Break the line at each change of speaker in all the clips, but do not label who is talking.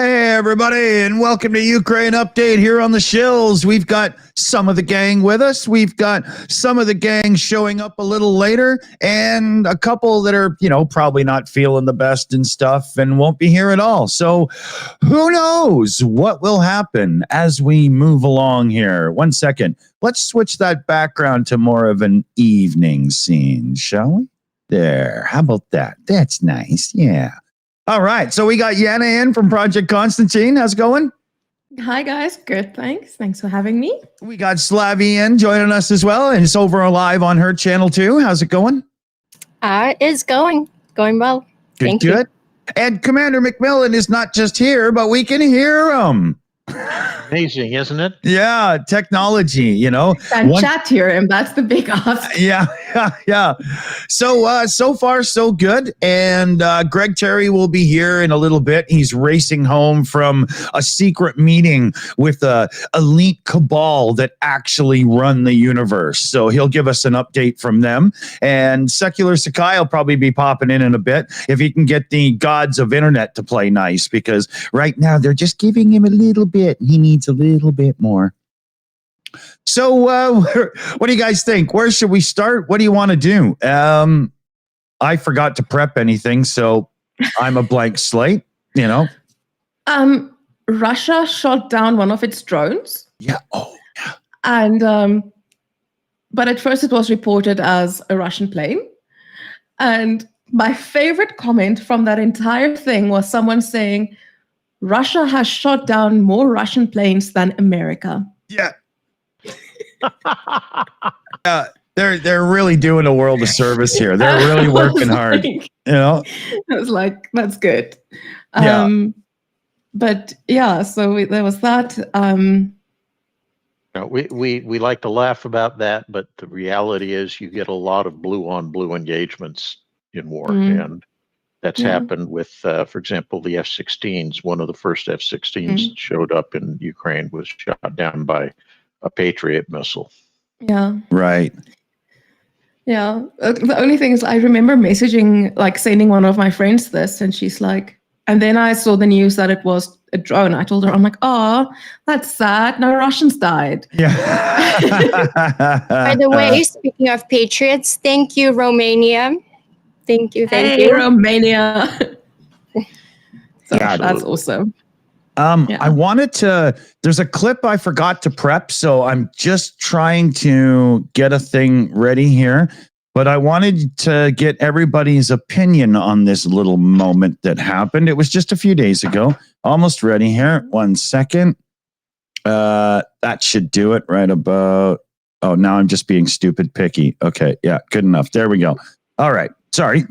Everybody, and welcome to Ukraine Update here on the Shills. We've got some of the gang with us. We've got some of the gang showing up a little later, and a couple that are, probably not feeling the best and stuff and won't be here at all. So who knows what will happen as we move along here. 1 second. Let's switch that background to more of an evening scene, shall we? There. How about that? That's nice. Yeah. All right, so we got Yana in from Project Constantine. How's it going?
Hi, guys. Good, thanks. Thanks for having me.
We got Slavy in joining us as well, and it's over live on her channel too. How's it going?
It's going well. Thank you.
And Commander McMillan is not just here, but we can hear him.
Amazing, isn't it?
Yeah, technology,
And chat here, and that's the big ask.
Yeah. So far, so good. And Greg Terry will be here in a little bit. He's racing home from a secret meeting with a elite cabal that actually run the universe. So he'll give us an update from them. And Secular Sakai will probably be popping in a bit if he can get the gods of internet to play nice, because right now they're just giving him a little bit. He needs a little bit more. So what do you guys think? Where should we start? What do you want to do? I forgot to prep anything, so I'm a blank slate,
Russia shot down one of its drones.
Yeah. Oh, yeah.
And but at first it was reported as a Russian plane. And my favorite comment from that entire thing was someone saying, Russia has shot down more Russian planes than America.
Yeah. Yeah, they're really doing a world of service here. They're really working hard. I
was like, that's good.
Yeah.
But yeah, so there was that.
We like to laugh about that, but the reality is you get a lot of blue on blue engagements in war, and that's happened with, for example, the F-16s. One of the first F-16s that showed up in Ukraine was shot down by a Patriot missile.
Yeah.
Right.
Yeah. The only thing is I remember sending one of my friends this, and she's like, and then I saw the news that it was a drone. I told her, I'm like, oh, that's sad. No Russians died.
Yeah.
By the way, speaking of Patriots, thank you, Romania. Thank you.
Romania. So that's awesome.
I wanted to, there's a clip I forgot to prep, so I'm just trying to get a thing ready here. but I wanted to get everybody's opinion on this little moment that happened. It was just a few days ago. Almost ready here. 1 second. That should do it right about. Oh, now I'm just being stupid picky. Okay, yeah, good enough. There we go. All right. Sorry.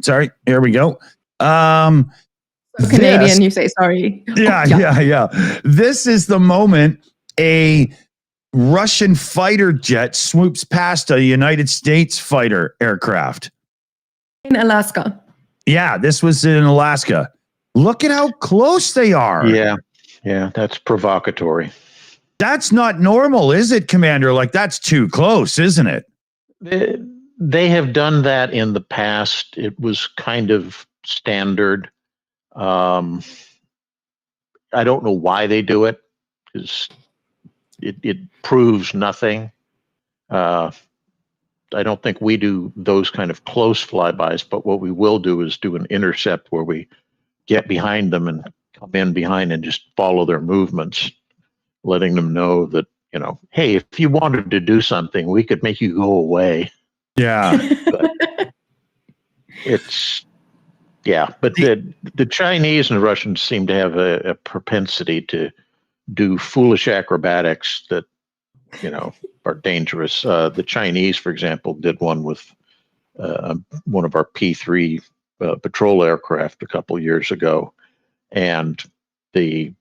Here we go.
Canadian, you say sorry.
Yeah. This is the moment a Russian fighter jet swoops past a United States fighter aircraft.
In Alaska.
Yeah, this was in Alaska. Look at how close they are.
Yeah, that's provocatory.
That's not normal, is it, Commander? Like, that's too close, isn't it?
They have done that in the past. It was kind of standard. I don't know why they do it, because it proves nothing. I don't think we do those kind of close flybys, but what we will do is do an intercept where we get behind them and come in behind and just follow their movements, letting them know that, hey, if you wanted to do something, we could make you go away.
Yeah.
But the Chinese and the Russians seem to have a propensity to do foolish acrobatics that, are dangerous. The Chinese, for example, did one with one of our P3 patrol aircraft a couple of years ago, and they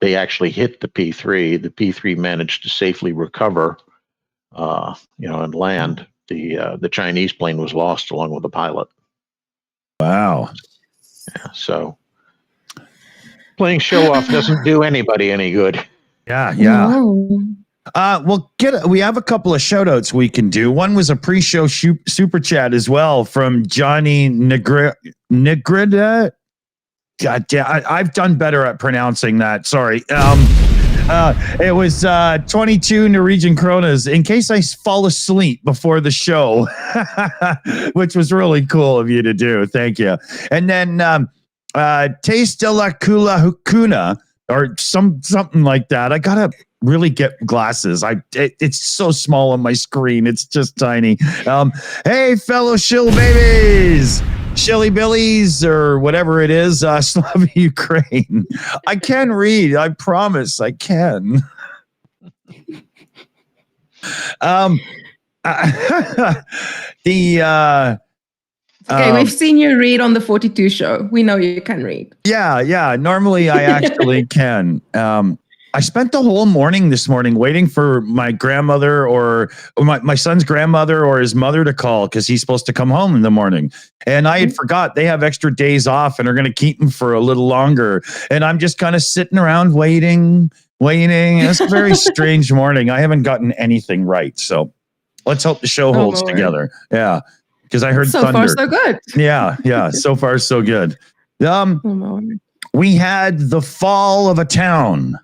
actually hit the P3. The P3 managed to safely recover, and land. The Chinese plane was lost along with the pilot.
Wow.
Yeah, so playing show off doesn't do anybody any good.
Yeah.
No.
We have a couple of shout outs we can do. One was a pre-show super chat as well from Johnny Negrida. God damn, I've done better at pronouncing that. Sorry. It was 22 Norwegian kronas in case I fall asleep before the show, which was really cool of you to do. Thank you. And then Taste de la Kula Hukuna, or something like that. I gotta really get glasses. It's so small on my screen. It's just tiny. Hey, fellow shill babies, shilly billies, or whatever it is. Slava Ukraine. I can read. I promise I can.
Okay, we've seen you read on the 42 show. We know you can read.
Yeah. Normally I actually can. I spent the whole morning this morning waiting for my grandmother or my son's grandmother or his mother to call because he's supposed to come home in the morning. And I had forgot they have extra days off and are going to keep him for a little longer. And I'm just kind of sitting around waiting. It's a very strange morning. I haven't gotten anything right. So let's hope the show holds together. Yeah. Because I heard thunder.
So far, so good.
Yeah. So far, so good. We had the fall of a town.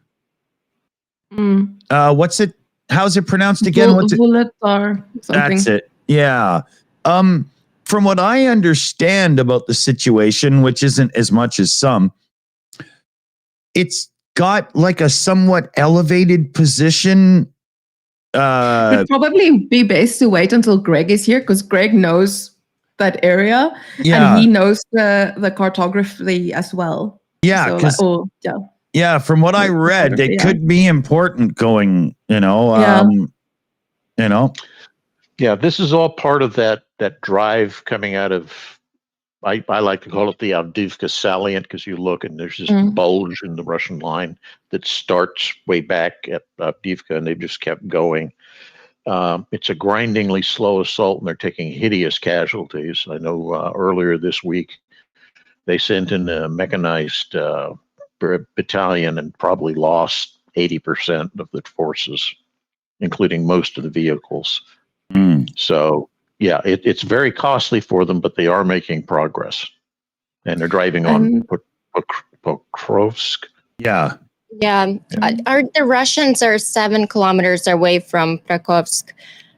What's it? How's it pronounced again? What's it?
Vulatar, something.
That's it. Yeah. From what I understand about the situation, which isn't as much as some, it's got like a somewhat elevated position.
It'd probably be best to wait until Greg is here because Greg knows that area and he knows the cartography as well.
Yeah.
So
yeah, from what I read, it could be important going, Yeah,
this is all part of that drive coming out of, I like to call it the Avdiivka salient, because you look and there's this bulge in the Russian line that starts way back at Avdiivka, and they've just kept going. It's a grindingly slow assault, and they're taking hideous casualties. I know earlier this week they sent in a mechanized battalion and probably lost 80% of the forces, including most of the vehicles. So yeah, it's very costly for them, but they are making progress, and they're driving on Pokrovsk.
Yeah.
The Russians are 7 kilometers away from Pokrovsk.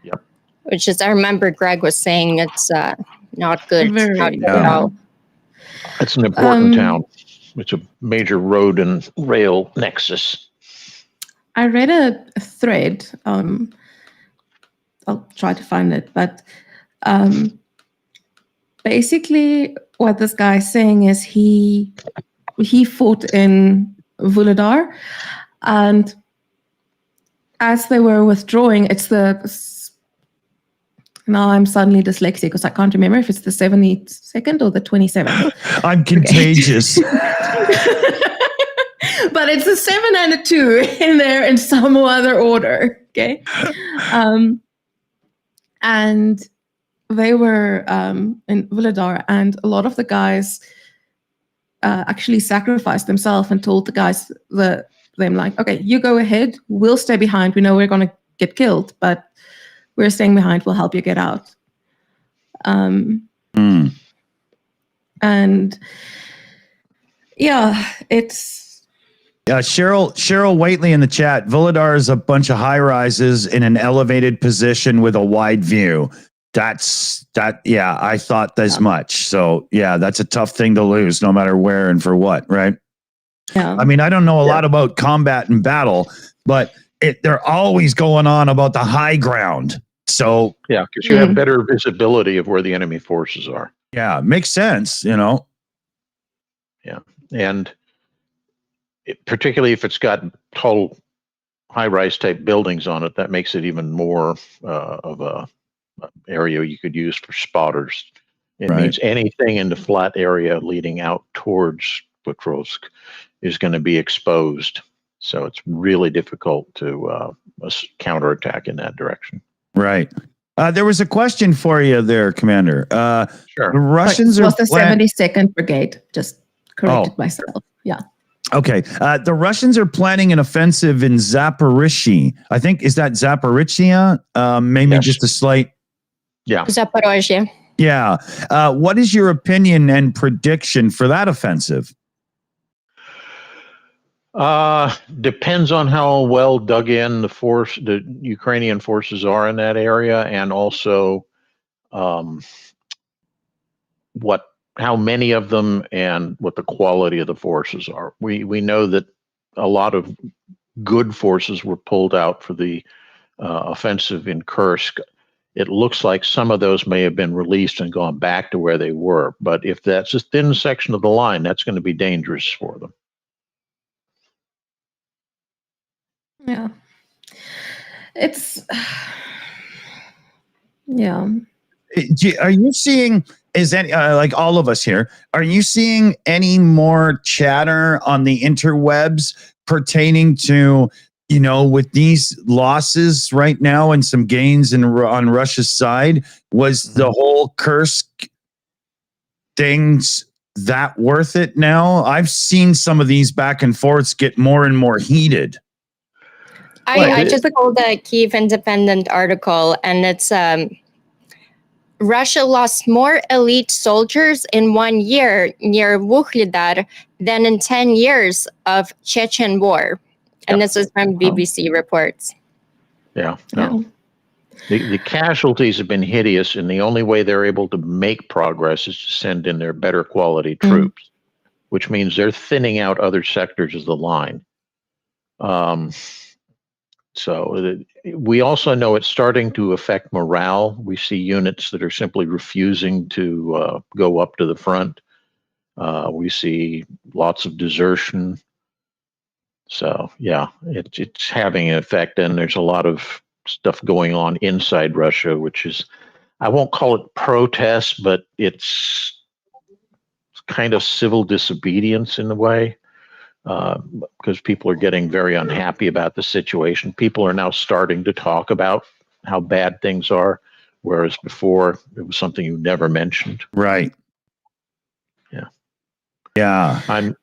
Yep.
Which is, I remember Greg was saying it's not good.
It's an important town. It's a major road and rail nexus.
I read a thread. I'll try to find it, but basically what this guy is saying is he fought in Vuhledar, and as they were withdrawing, now I'm suddenly dyslexic because I can't remember if it's the 72nd or the 27th.
I'm contagious.
But it's a 7 and a 2 in there in some other order. Okay. And they were in Vuhledar, and a lot of the guys actually sacrificed themselves and told the guys them like, okay, you go ahead, we'll stay behind. We know we're going to get killed, but we're staying behind. We'll help you get out. And yeah, it's.
Yeah, Cheryl Waitley in the chat. Vuhledar is a bunch of high rises in an elevated position with a wide view. Yeah, I thought as much. So yeah, that's a tough thing to lose, no matter where and for what, right?
Yeah.
I mean, I don't know a lot about combat and battle, but they're always going on about the high ground. So
yeah, because you have better visibility of where the enemy forces are.
Yeah, makes sense, Yeah,
and particularly if it's got tall, high-rise type buildings on it, that makes it even more of a area you could use for spotters. It means anything in the flat area leading out towards Petrovsk is going to be exposed. So it's really difficult to counterattack in that direction.
Right. There was a question for you there, Commander.
Sure.
The Russians
it was the 72nd Brigade. Just corrected myself. Yeah.
Okay. The Russians are planning an offensive in Zaporizhzhia. I think, is that Zaporizhzhia? Maybe just a slight.
Yeah. Zaporozhye.
Yeah. What is your opinion and prediction for that offensive?
Depends on how well dug in the Ukrainian forces are in that area, and also how many of them and what the quality of the forces are. We know that a lot of good forces were pulled out for the offensive in Kursk. It looks like some of those may have been released and gone back to where they were. But if that's a thin section of the line, that's going to be dangerous for them.
Yeah. It's. Yeah.
Are you seeing, like all of us here, are you seeing any more chatter on the interwebs pertaining to, with these losses right now and some gains on Russia's side, was the whole Kursk things that worth it now? I've seen some of these back and forths get more and more heated.
I just pulled the Kyiv Independent article, and it's Russia lost more elite soldiers in 1 year near Vuhledar than in 10 years of Chechen war. And this is from BBC reports.
Yeah. No. The casualties have been hideous, and the only way they're able to make progress is to send in their better quality troops, which means they're thinning out other sectors of the line. So we also know it's starting to affect morale. We see units that are simply refusing to go up to the front. We see lots of desertion. So yeah, it's having an effect, and there's a lot of stuff going on inside Russia, which is, I won't call it protest, but it's kind of civil disobedience in a way. Because people are getting very unhappy about the situation. People are now starting to talk about how bad things are, whereas before it was something you never mentioned.
Right.
Yeah.
Yeah.
I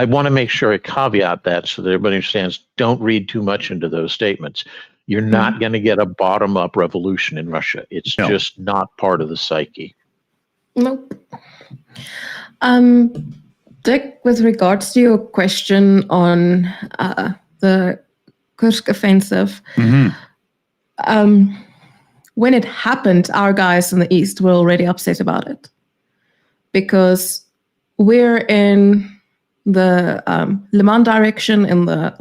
want to make sure I caveat that so that everybody understands. Don't read too much into those statements. You're not going to get a bottom-up revolution in Russia. It's just not part of the psyche.
Nope. Dick, with regards to your question on the Kursk offensive, when it happened, our guys in the East were already upset about it because we're in the Liman direction, in the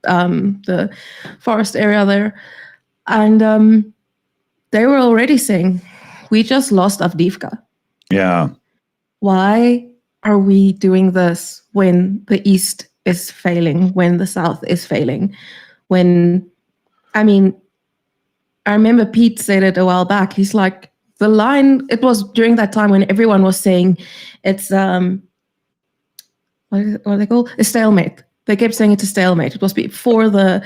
the forest area there, and they were already saying we just lost Avdiivka.
Yeah.
Why are we doing this when the East is failing, when the South is failing? I remember Pete said it a while back. He's like, the line, it was during that time when everyone was saying it's, what are they called? A stalemate. They kept saying it's a stalemate. It was before the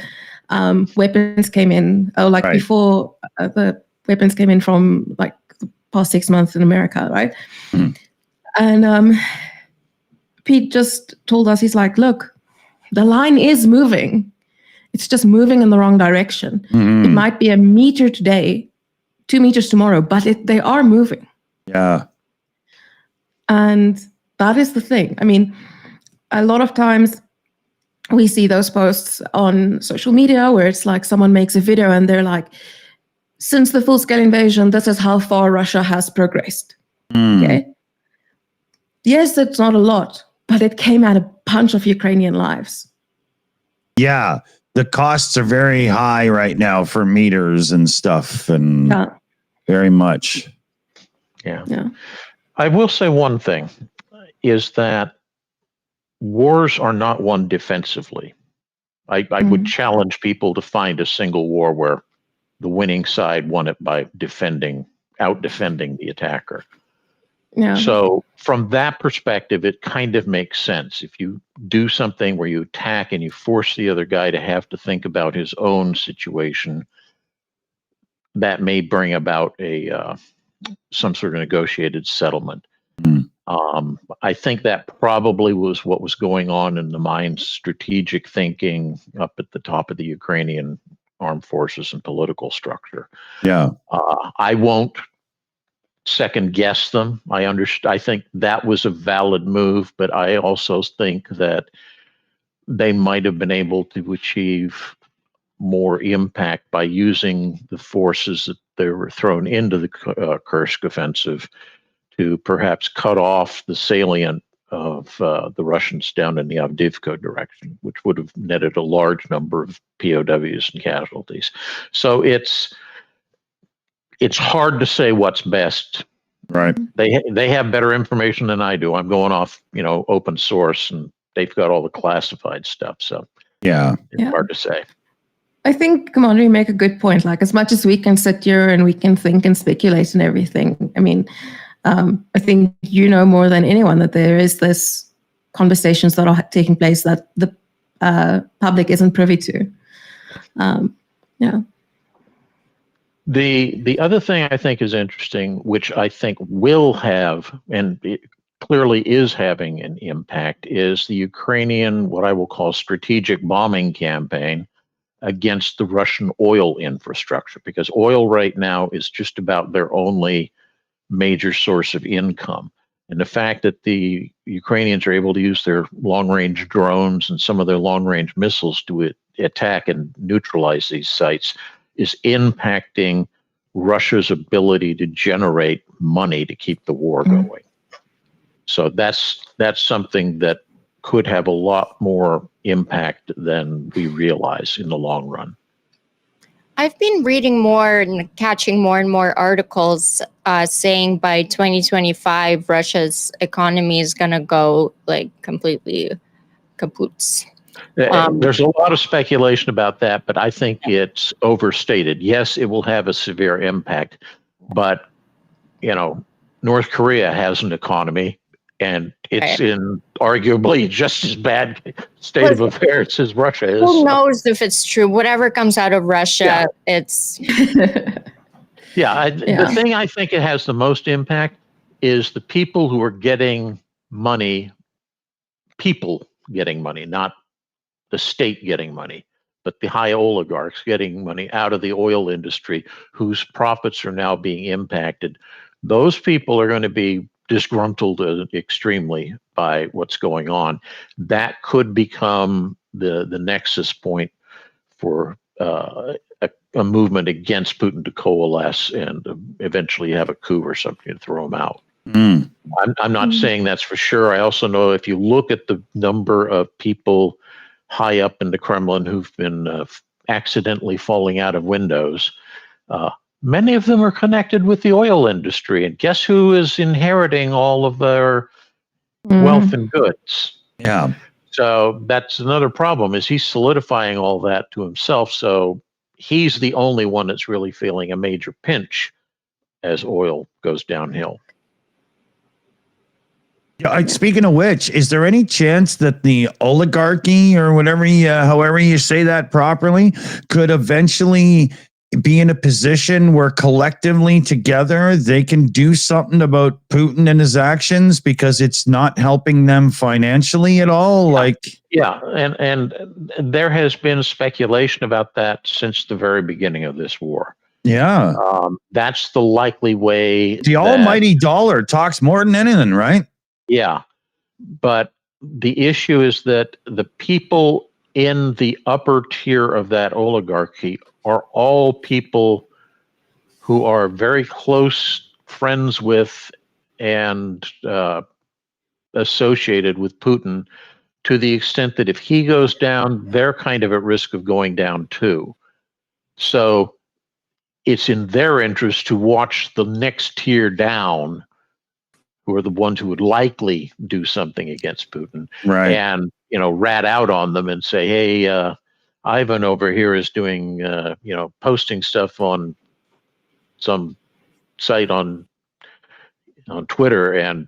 weapons came in, before the weapons came in from like the past 6 months in America, right?
Mm.
And Pete just told us, he's like, look, the line is moving. It's just moving in the wrong direction.
Mm-hmm.
It might be a meter today, 2 meters tomorrow, but they are moving.
Yeah.
And that is the thing. I mean, a lot of times we see those posts on social media where it's like someone makes a video and they're like, since the full-scale invasion, this is how far Russia has progressed. Okay. Yes, it's not a lot, but it came at a bunch of Ukrainian lives.
Yeah. The costs are very high right now for meters and stuff, and very much.
Yeah. I will say one thing is that wars are not won defensively. I would challenge people to find a single war where the winning side won it by out-defending the attacker.
Yeah.
So from that perspective, it kind of makes sense. If you do something where you attack and you force the other guy to have to think about his own situation, that may bring about some sort of negotiated settlement. I think that probably was what was going on in the mind's strategic thinking up at the top of the Ukrainian armed forces and political structure.
Yeah.
I won't second guess them. I think that was a valid move, but I also think that they might have been able to achieve more impact by using the forces that they were thrown into the Kursk offensive to perhaps cut off the salient of the Russians down in the Avdiivka direction, which would have netted a large number of POWs and casualties. So it's hard to say what's best.
Right.
They have better information than I do. I'm going off, open source, and they've got all the classified stuff. So it's hard to say.
I think, Commander, you make a good point. Like, as much as we can sit here and we can think and speculate and everything, I mean, I think you know more than anyone that there is this conversations that are taking place that the public isn't privy to.
The other thing I think is interesting, which I think will have, and it clearly is having an impact, is the Ukrainian, what I will call strategic bombing campaign against the Russian oil infrastructure, because oil right now is just about their only major source of income. And the fact that the Ukrainians are able to use their long-range drones and some of their long-range missiles to attack and neutralize these sites is impacting Russia's ability to generate money to keep the war going. So that's something that could have a lot more impact than we realize in the long run.
I've been reading more and catching more and more articles saying by 2025, Russia's economy is going to go like completely kaput.
There's a lot of speculation about that, but I think it's overstated. Yes, it will have a severe impact, but North Korea has an economy, and it's in arguably just as bad state of affairs as Russia is.
Who knows if it's true? Whatever comes out of Russia, it's...
The thing I think it has the most impact is the people who are getting money, not the state getting money, but the high oligarchs getting money out of the oil industry, whose profits are now being impacted. Those people are going to be disgruntled extremely by what's going on. That could become the nexus point for a movement against Putin to coalesce and eventually have a coup or something to throw him out. I'm not saying that's for sure. I also know if you look at the number of people high up in the Kremlin who've been accidentally falling out of windows, Many of them are connected with the oil industry. And guess who is inheriting all of their wealth and goods?
Yeah.
So that's another problem, is he's solidifying all that to himself. So he's the only one that's really feeling a major pinch as oil goes downhill.
Yeah, speaking of which, is there any chance that the oligarchy or whatever, however you say that properly, could eventually be in a position where collectively together they can do something about Putin and his actions because it's not helping them financially at all?
Yeah, and there has been speculation about that since the very beginning of this war.
Yeah.
That's the likely way.
The almighty dollar talks more than anything, right?
Yeah, but the issue is that the people in the upper tier of that oligarchy are all people who are very close friends with and associated with Putin, to the extent that if he goes down, they're kind of at risk of going down too. So it's in their interest to watch the next tier down, who are the ones who would likely do something against Putin,
Right.
and rat out on them and say, hey, Ivan over here is doing posting stuff on some site on Twitter, and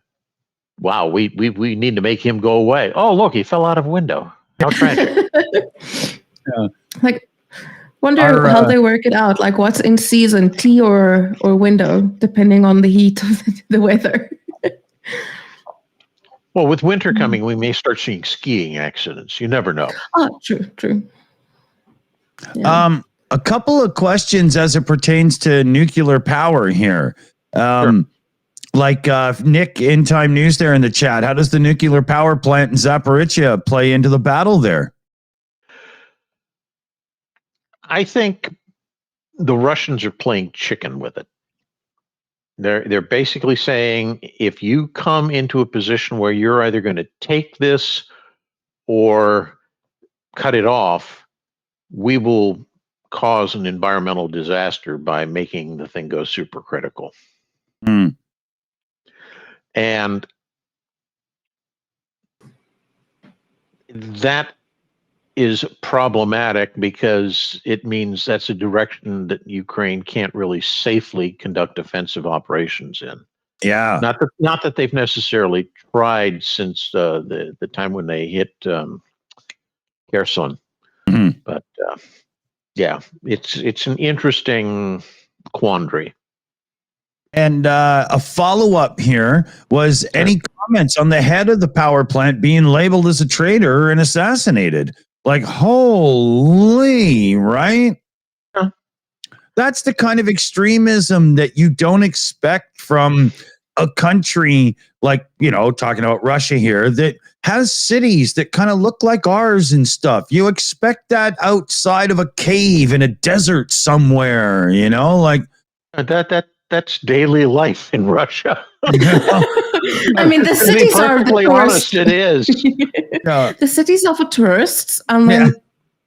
wow, we need to make him go away. Oh, look, he fell out of a window. How tragic.
Yeah.
Like, wonder how they work it out. Like, what's in season, tea or window, depending on the heat of the weather.
Well, with winter coming, we may start seeing skiing accidents. You never know.
Oh, true. Yeah.
A couple of questions as it pertains to nuclear power here.
Sure.
Like Nick in Time News there in the chat, how does the nuclear power plant in Zaporizhia play into the battle there?
I think the Russians are playing chicken with it. They're basically saying, if you come into a position where you're either going to take this or cut it off, we will cause an environmental disaster by making the thing go supercritical. And that is problematic because it means that's a direction that Ukraine can't really safely conduct offensive operations in.
Yeah.
Not that they've necessarily tried since the time when they hit Kherson, but yeah, it's an interesting quandary.
And a follow-up here was any comments on the head of the power plant being labeled as a traitor and assassinated? Like, holy, right?
Yeah.
That's the kind of extremism that you don't expect from a country like, talking about Russia here, that has cities that kind of look like ours and stuff. You expect that outside of a cave in a desert somewhere, like
that's daily life in Russia.
I mean, the cities are
perfectly honest. It is.
Yeah. The cities are for tourists, and then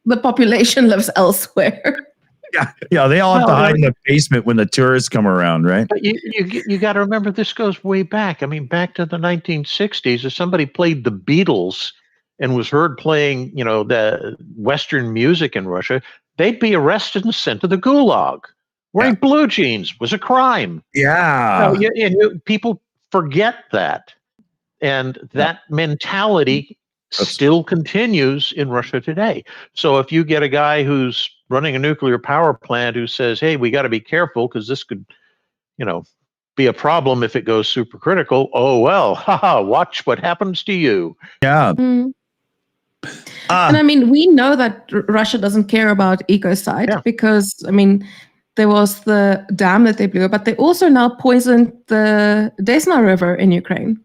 the population lives elsewhere.
Yeah. They all have to hide in the basement when the tourists come around, right?
But you got to remember, this goes way back. I mean, back to the 1960s. If somebody played the Beatles and was heard playing, the Western music in Russia, they'd be arrested and sent to the Gulag. Wearing blue jeans was a crime.
Yeah.
People forget that. And that mentality still continues in Russia today. So if you get a guy who's running a nuclear power plant who says, hey, we got to be careful because this could, be a problem if it goes supercritical. Oh, well, watch what happens to you.
Yeah.
And I mean, we know that Russia doesn't care about ecocide because, I mean, there was the dam that they blew, but they also now poisoned the Desna River in Ukraine,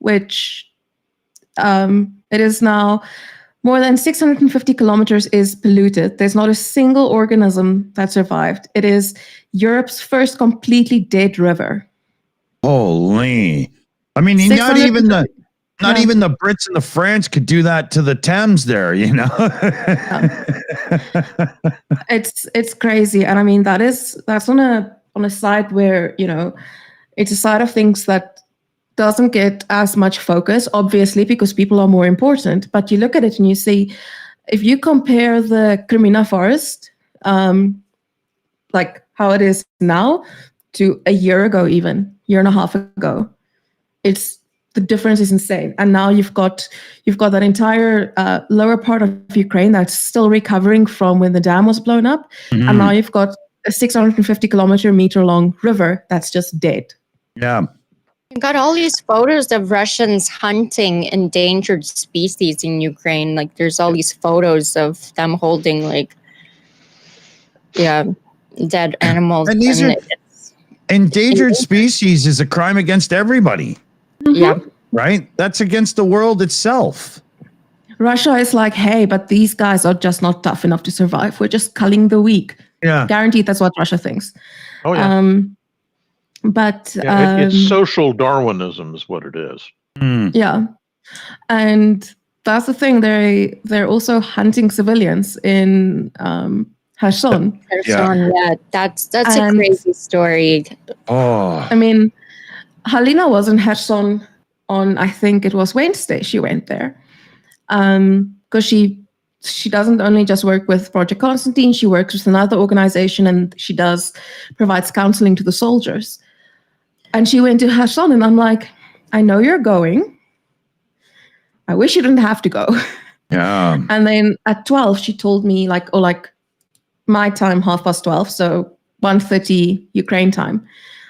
which it is now more than 650 kilometers is polluted. There's not a single organism that survived. It is Europe's first completely dead river.
Holy. I mean, not even Not even the Brits and the French could do that to the Thames there, you know.
It's crazy, and I mean that's on a side where, you know, it's a side of things that doesn't get as much focus, obviously, because people are more important. But you look at it and you see, if you compare the Crimina forest, like how it is now, to a year ago, even year and a half ago, the difference is insane. And now you've got that entire lower part of Ukraine that's still recovering from when the dam was blown up, and now you've got a 650 meter long river that's just dead.
Yeah.
You got all these photos of Russians hunting endangered species in Ukraine. Like, there's all these photos of them holding, like, dead animals.
And these are endangered species is a crime against everybody.
Yeah.
Right? That's against the world itself.
Russia is like, hey, but these guys are just not tough enough to survive. We're just culling the weak.
Yeah.
Guaranteed that's what Russia thinks.
Oh, yeah.
But
it's social Darwinism is what it is.
Yeah. And that's the thing. They're also hunting civilians in Kherson.
Yeah, that's a crazy story.
Oh.
I mean, Halina was in Kherson on, I think it was Wednesday. She went there because she doesn't only just work with Project Constantine. She works with another organization, and she provides counseling to the soldiers. And she went to Kherson, and I'm like, I know you're going. I wish you didn't have to go.
Yeah.
And then at 12, she told me, like my time, 12:30, so 1:30 Ukraine time.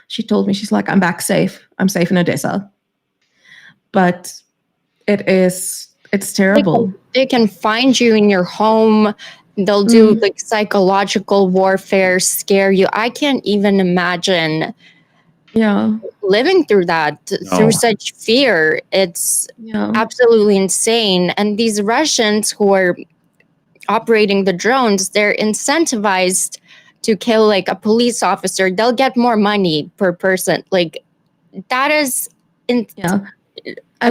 She told me, she's like, I'm back safe. I'm safe in Odessa. But it's terrible.
They can find you in your home. They'll do like psychological warfare, scare you. I can't even imagine living through that, through such fear. It's absolutely insane. And these Russians who are operating the drones, they're incentivized to kill like a police officer. They'll get more money per person. Like, that is
And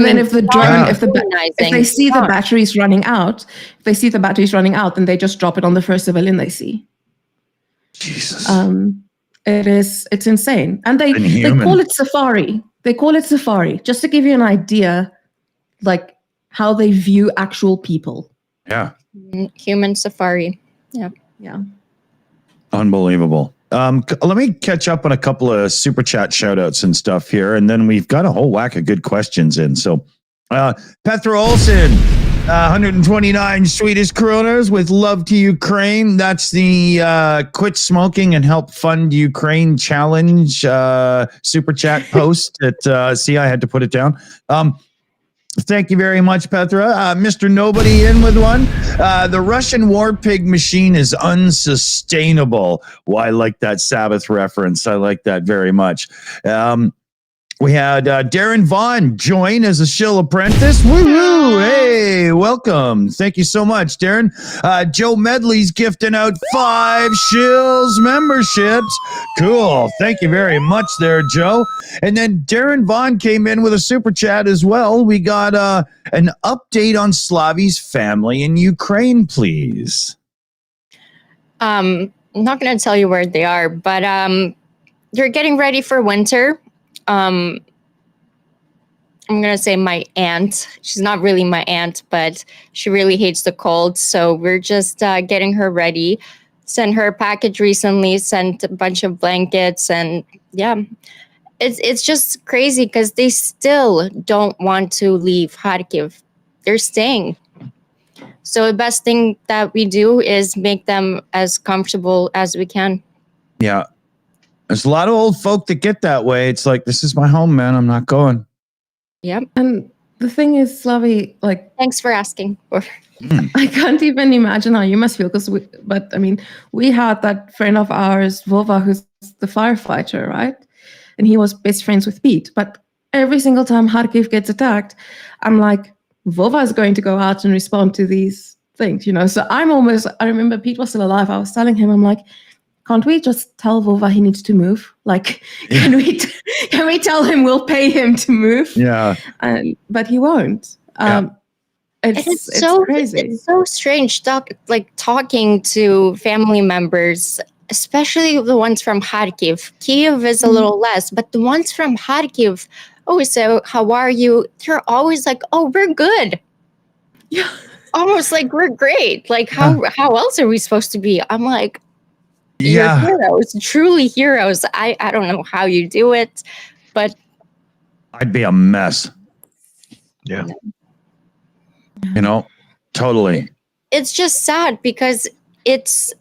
then if they see the batteries running out, then they just drop it on the first civilian they see.
Jesus.
It's insane. And they call it safari. They call it safari, just to give you an idea, like how they view actual people.
Yeah.
Human safari. Yeah.
Yeah.
Unbelievable. Let me catch up on a couple of super chat shout outs and stuff here. And then we've got a whole whack of good questions in. So, Petra Olsen, 129 Swedish kroners with love to Ukraine. That's the quit smoking and help fund Ukraine challenge super chat post that, see, I had to put it down. Thank you very much, Petra. Mr. Nobody in with one. The Russian war pig machine is unsustainable. Well, I like that Sabbath reference. I like that very much. We had Darren Vaughn join as a shill apprentice. Woohoo! Hey, welcome. Thank you so much, Darren. Joe Medley's gifting out 5 shills memberships. Cool. Thank you very much there, Joe. And then Darren Vaughn came in with a super chat as well. We got an update on Slavi's family in Ukraine, please.
I'm not going to tell you where they are, but they're getting ready for winter. I'm going to say my aunt. She's not really my aunt, but she really hates the cold. So we're just getting her ready. Sent her a package recently, sent a bunch of blankets. And yeah, it's just crazy because they still don't want to leave Kharkiv. They're staying. So the best thing that we do is make them as comfortable as we can.
Yeah. There's a lot of old folk that get that way. It's like, this is my home, man. I'm not going.
Yep.
And the thing is, Slavi, like...
Thanks for asking.
I can't even imagine how you must feel. But I mean, we had that friend of ours, Vova, who's the firefighter, right? And he was best friends with Pete. But every single time Kharkiv gets attacked, I'm like, Vova is going to go out and respond to these things, you know? So I remember Pete was still alive. I was telling him, I'm like, can't we just tell Vova he needs to move? Like, can we tell him we'll pay him to move?
Yeah.
But he won't. It's so crazy.
It's so strange talking to family members, especially the ones from Kharkiv. Kiev is a little less, but the ones from Kharkiv, oh, so how are you? They're always like, oh, we're good.
Yeah.
Almost like we're great. Like how else are we supposed to be? I'm like,
Yeah.
you're heroes, truly heroes. I don't know how you do it, but
I'd be a mess.
Yeah.
You know, totally.
It's just sad because it's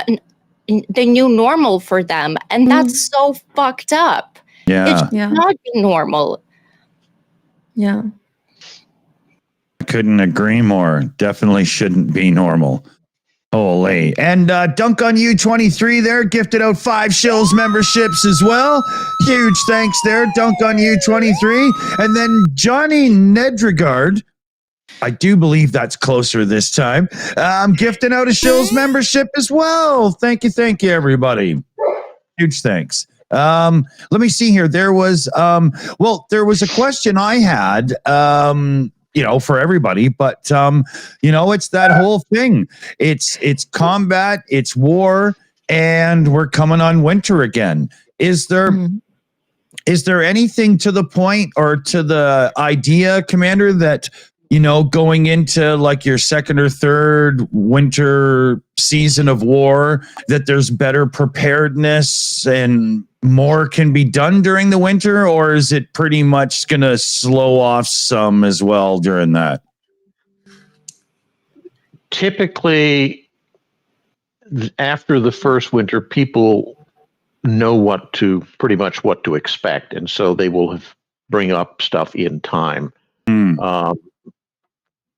the new normal for them, and that's so fucked up.
Yeah.
It should not be normal.
Yeah.
I couldn't agree more. Definitely shouldn't be normal. Holy. And Dunk on You 23 there gifted out 5 Shills memberships as well. Huge thanks there, Dunk on You 23. And then Johnny Nedregard, I do believe that's closer this time, gifting out a Shills membership as well. Thank you, everybody. Huge thanks. Let me see here. There was a question I had, for everybody, but it's that whole thing. It's combat, it's war, and we're coming on winter again. Is there anything to the point or to the idea, Commander, that going into like your second or third winter season of war, that there's better preparedness and more can be done during the winter, or is it pretty much going to slow off some as well during that?
Typically, after the first winter, people know pretty much what to expect, and so they will bring up stuff in time.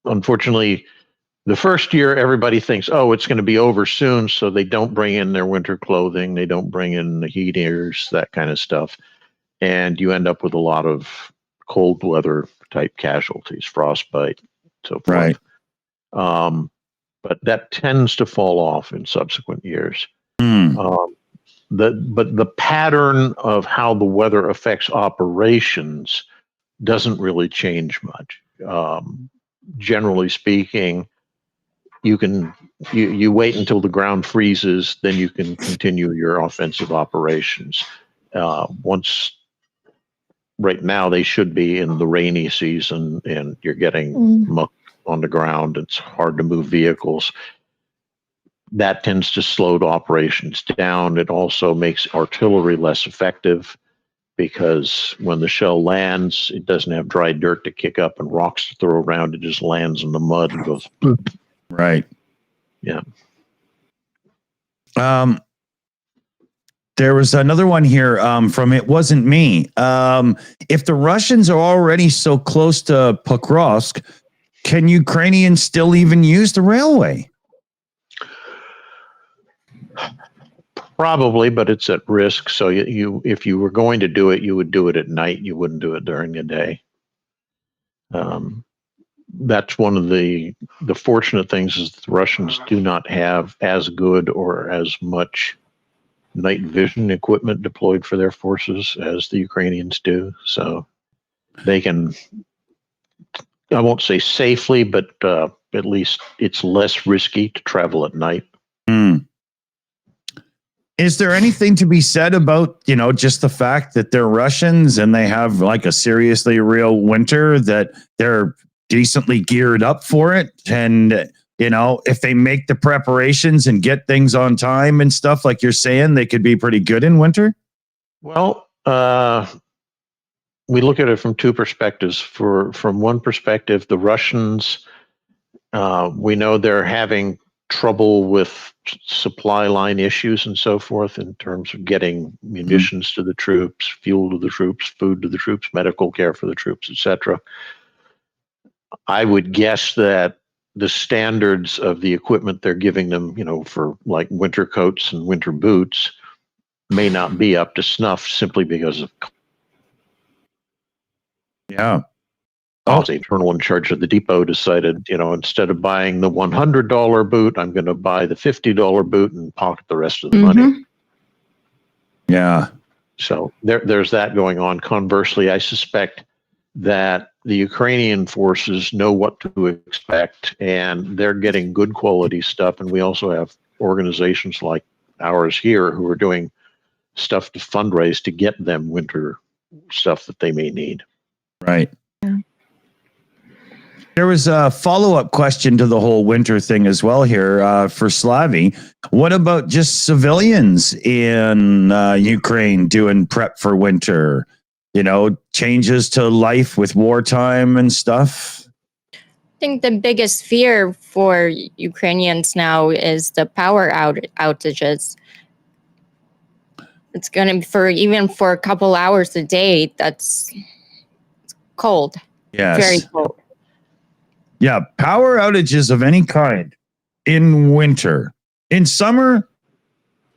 Unfortunately, the first year, everybody thinks, oh, it's going to be over soon, so they don't bring in their winter clothing, they don't bring in the heaters, that kind of stuff, and you end up with a lot of cold weather type casualties, frostbite, so forth.
Right.
But that tends to fall off in subsequent years. But the pattern of how the weather affects operations doesn't really change much. Generally speaking, you wait until the ground freezes, then you can continue your offensive operations. Right now they should be in the rainy season, and you're getting muck on the ground. It's hard to move vehicles. That tends to slow the operations down. It also makes artillery less effective, because when the shell lands, it doesn't have dry dirt to kick up and rocks to throw around. It just lands in the mud and goes boop.
Right.
Yeah.
There was another one here from It Wasn't Me. If the Russians are already so close to Pokrovsk, can Ukrainians still even use the railway?
Probably, but it's at risk. So if you were going to do it, you would do it at night. You wouldn't do it during the day. That's one of the fortunate things, is the Russians do not have as good or as much night vision equipment deployed for their forces as the Ukrainians do. So they can, I won't say safely, but at least it's less risky to travel at night.
Is there anything to be said about, just the fact that they're Russians and they have like a seriously real winter, that they're decently geared up for it? And, if they make the preparations and get things on time and stuff, like you're saying, they could be pretty good in winter?
Well, we look at it from two perspectives. From one perspective, the Russians, we know they're having trouble with supply line issues and so forth, in terms of getting munitions to the troops, fuel to the troops, food to the troops, medical care for the troops, etc. I would guess that the standards of the equipment they're giving them, for like winter coats and winter boots, may not be up to snuff, simply because of the internal in charge of the depot decided, instead of buying the $100 boot, I'm going to buy the $50 boot and pocket the rest of the money.
Yeah.
So there's that going on. Conversely, I suspect that the Ukrainian forces know what to expect, and they're getting good quality stuff. And we also have organizations like ours here who are doing stuff to fundraise to get them winter stuff that they may need.
Right. There was a follow-up question to the whole winter thing as well here for Slavy. What about just civilians in Ukraine doing prep for winter? You know, changes to life with wartime and stuff?
I think the biggest fear for Ukrainians now is the power outages. It's going to be even for a couple hours a day. That's cold.
Yes.
Very cold.
Yeah, power outages of any kind in winter. In summer,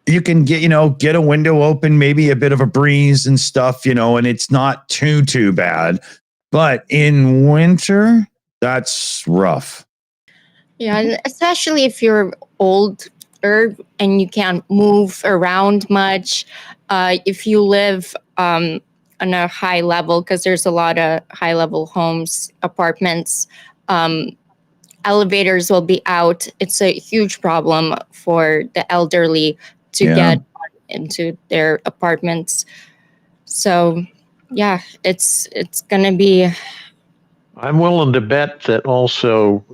you can get a window open, maybe a bit of a breeze and stuff, and it's not too bad. But in winter, that's rough.
Yeah, and especially if you're older and you can't move around much. If you live on a high level, because there's a lot of high level homes, apartments, elevators will be out. It's a huge problem for the elderly to get into their apartments. So, yeah, it's going to be.
I'm willing to bet that also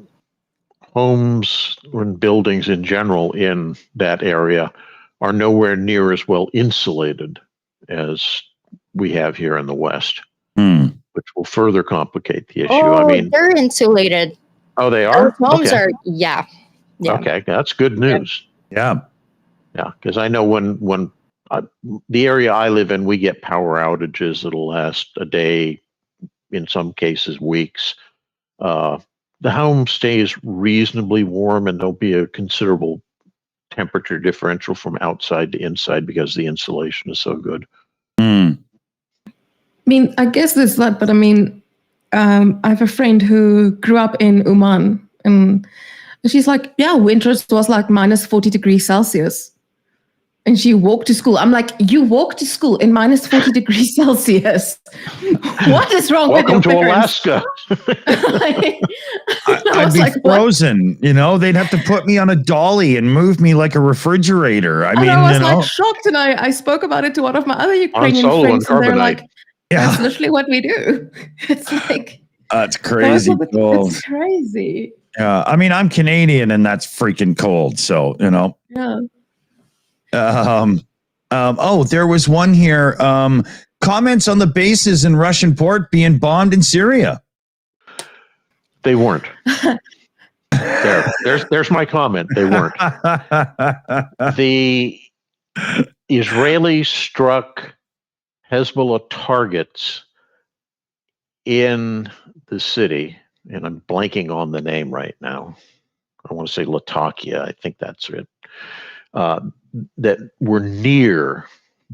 homes and buildings in general in that area are nowhere near as well insulated as we have here in the West, which will further complicate the issue.
Oh, they're insulated.
Oh, they are?
Those homes are, yeah.
Okay, that's good news.
Yeah.
Yeah, because I know when the area I live in, we get power outages that'll last a day, in some cases weeks. The home stays reasonably warm, and there'll be a considerable temperature differential from outside to inside because the insulation is so good.
I mean, I guess there's that, but I mean, I have a friend who grew up in Oman, and she's like, yeah, winters was like minus 40 degrees Celsius. And she walked to school. I'm like, you walk to school in minus 40 degrees Celsius. What is wrong with your parents?
Welcome to Alaska.
I'd be like, frozen. What? They'd have to put me on a dolly and move me like a refrigerator. I
was like shocked, and I spoke about it to one of my other Ukrainian friends, and they're like, that's literally what we do. It's like,
it's crazy cold.
It's crazy.
Yeah, I mean, I'm Canadian, and that's freaking cold. So
Yeah.
There was one here. Comments on the bases in Russian port being bombed in Syria.
They weren't. There's my comment. They weren't. The Israelis struck Hezbollah targets in the city, and I'm blanking on the name right now. I want to say Latakia. I think that's it. That were near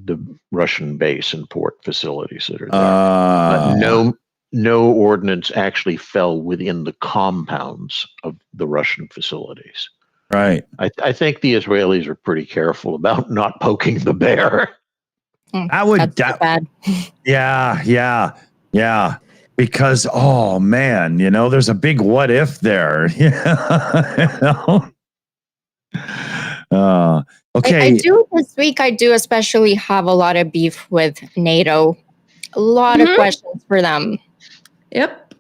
the Russian base and port facilities that are there. No ordnance actually fell within the compounds of the Russian facilities.
Right.
I think the Israelis are pretty careful about not poking the bear.
That's
bad.
Yeah. Because, oh man, there's a big what if there. Okay.
I do this week. I do especially have a lot of beef with NATO. A lot of questions for them.
Yep.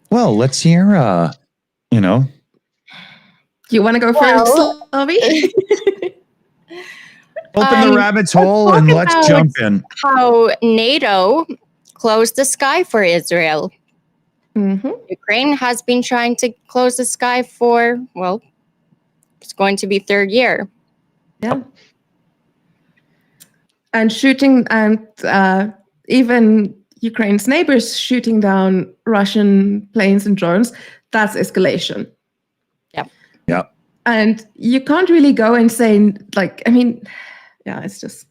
Well, let's hear.
You want to go first, Slavy?
Open the rabbit's hole and let's jump in.
How NATO closed the sky for Israel. Ukraine has been trying to close the sky for, it's going to be third year.
Yeah. And shooting, and even Ukraine's neighbors shooting down Russian planes and drones, that's escalation.
Yeah.
And you can't really go and say, it's just.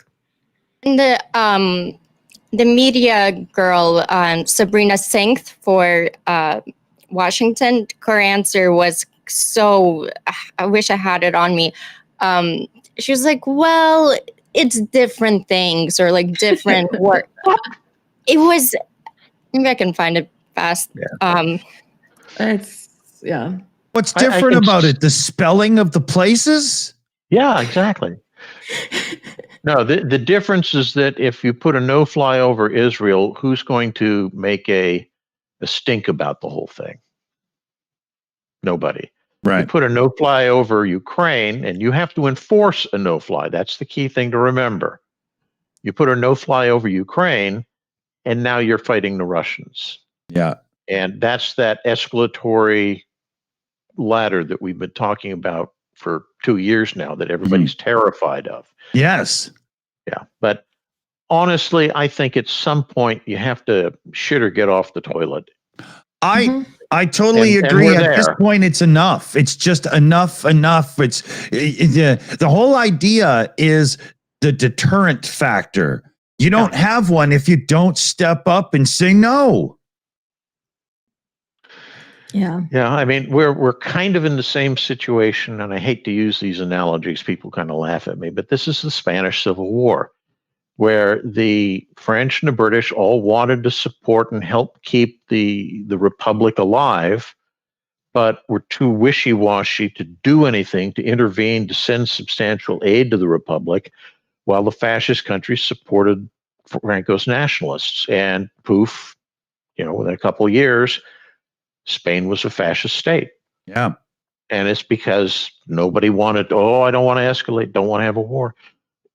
And the media girl, Sabrina Singt for Washington, her answer was so, I wish I had it on me. She was like, well, it's different things or like different work. It was, maybe I can find it fast.
Yeah.
It's yeah.
What's different about it? The spelling of the places?
Yeah, exactly. No, the difference is that if you put a no-fly over Israel, who's going to make a stink about the whole thing? Nobody.
Right.
You put a no-fly over Ukraine, and you have to enforce a no-fly. That's the key thing to remember. You put a no-fly over Ukraine, and now you're fighting the Russians.
Yeah.
And that's that escalatory ladder that we've been talking about for 2 years now that everybody's terrified of.
Yes.
Yeah. But honestly, I think at some point you have to shit or get off the toilet.
I totally agree. At this point, it's enough. It's just enough. It's the whole idea is the deterrent factor. You don't have one if you don't step up and say no.
Yeah.
Yeah, I mean, we're kind of in the same situation, and I hate to use these analogies. People kind of laugh at me, but this is the Spanish Civil War, where the French and the British all wanted to support and help keep the Republic alive, but were too wishy-washy to do anything, to intervene, to send substantial aid to the Republic, while the fascist countries supported Franco's nationalists. And poof, within a couple of years, Spain was a fascist state.
Yeah.
And it's because nobody wanted, I don't want to escalate, don't want to have a war.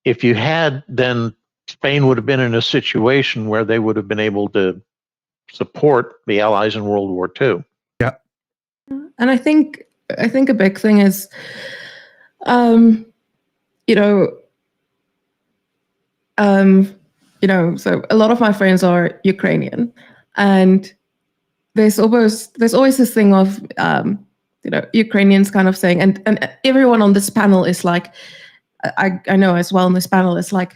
If you had, then Spain would have been in a situation where they would have been able to support the Allies in World War II.
Yeah.
And I think a big thing is, so a lot of my friends are Ukrainian, and there's always this thing of, Ukrainians kind of saying, and everyone on this panel is like, I know as well in this panel, it's like,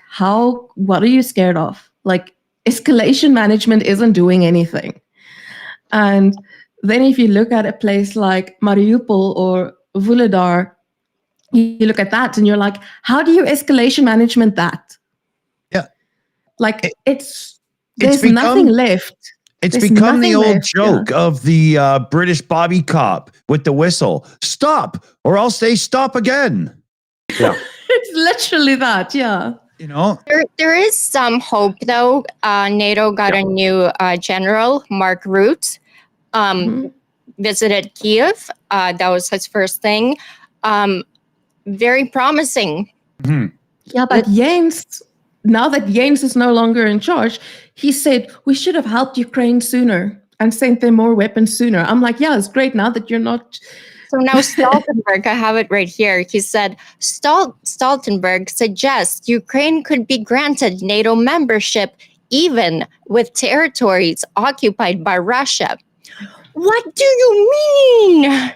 what are you scared of? Like, escalation management isn't doing anything. And then if you look at a place like Mariupol or Vuhledar, you look at that and you're like, how do you escalation management that?
Yeah.
Like, there's nothing left.
It's become the old joke of the British Bobby cop with the whistle. Stop, or I'll say stop again.
Yeah.
It's literally that, yeah.
There is some hope, though. NATO got a new general, Mark Rutte, visited Kiev. That was his first thing. Very promising.
Yeah, but Jens, now that Jens is no longer in charge, he said, we should have helped Ukraine sooner and sent them more weapons sooner. I'm like, yeah, it's great now that you're not...
So now Stoltenberg, I have it right here. He said, Stoltenberg suggests Ukraine could be granted NATO membership even with territories occupied by Russia. What do you mean?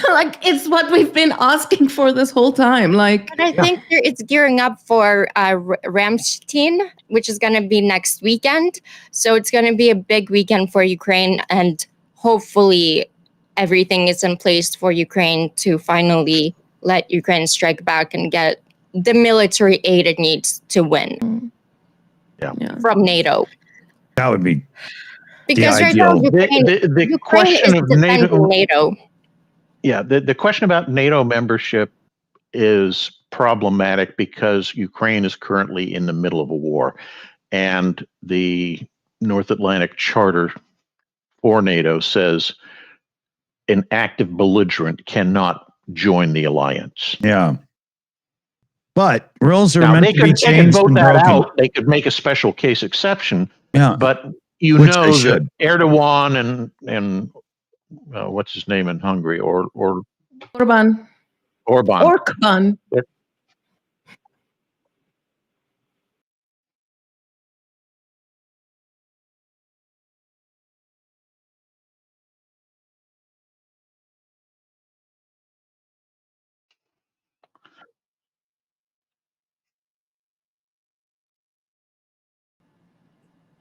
Like, it's what we've been asking for this whole time. Like,
but I think it's gearing up for Ramstein, which is going to be next weekend. So it's going to be a big weekend for Ukraine, and hopefully everything is in place for Ukraine to finally let Ukraine strike back and get the military aid it needs to win from NATO.
That would be
because right now Ukraine question of NATO.
Yeah, the question about NATO membership is problematic because Ukraine is currently in the middle of a war, and the North Atlantic Charter for NATO says an active belligerent cannot join the alliance.
Yeah. But rules are
now,
meant to be changed. They could vote that out.
They could make a special case exception.
Yeah.
But you know that Erdogan and what's his name in Hungary or
Orban.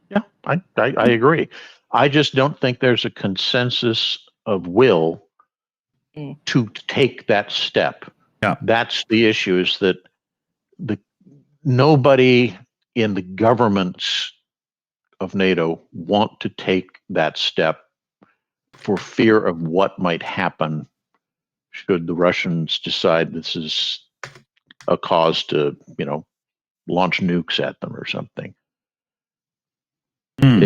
Yeah, I agree. I just don't think there's a consensus of will to take that step.
Yeah.
That's the issue, is that nobody in the governments of NATO want to take that step for fear of what might happen should the Russians decide this is a cause to, launch nukes at them or something.
Hmm.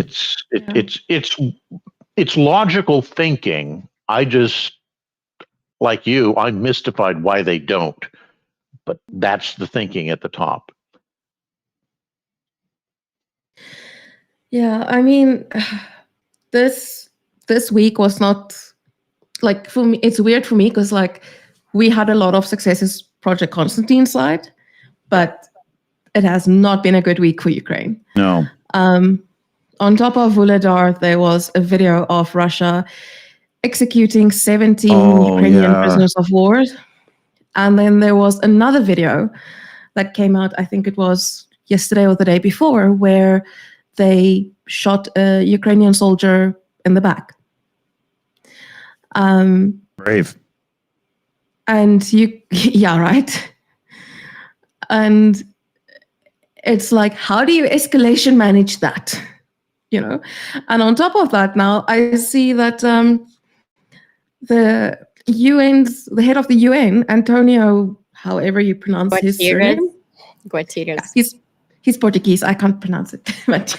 It's logical thinking. I just, like you, I'm mystified why they don't, but that's the thinking at the top.
Yeah, I mean, this week was not like, for me. It's weird for me because like we had a lot of successes Project Constantine side, but it has not been a good week for Ukraine.
No.
On top of Vuhledar, there was a video of Russia executing 17 Ukrainian prisoners of war. And then there was another video that came out, I think it was yesterday or the day before, where they shot a Ukrainian soldier in the back.
Brave.
And yeah, right. And it's like, how do you escalation manage that? And on top of that, now I see that the head of the UN, Antonio, however you pronounce his surname.
Guterres.
He's Portuguese. I can't pronounce it. But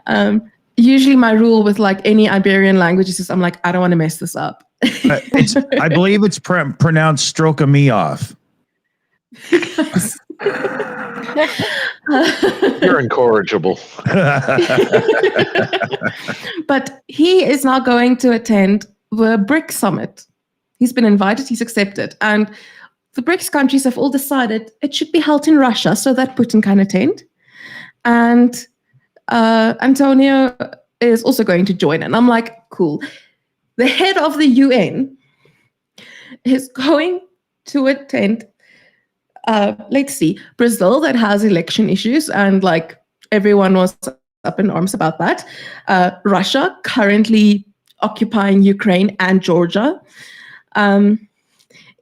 yeah. Usually my rule with like any Iberian languages is I'm like, I don't want to mess this up.
I believe it's pronounced stroke me off.
You're incorrigible.
But he is now going to attend the BRICS summit. He's been invited, he's accepted. And the BRICS countries have all decided it should be held in Russia so that Putin can attend. And Antonio is also going to join. And I'm like, cool. The head of the UN is going to attend, let's see, Brazil, that has election issues, and like everyone was up in arms about that. Russia, currently occupying Ukraine and Georgia.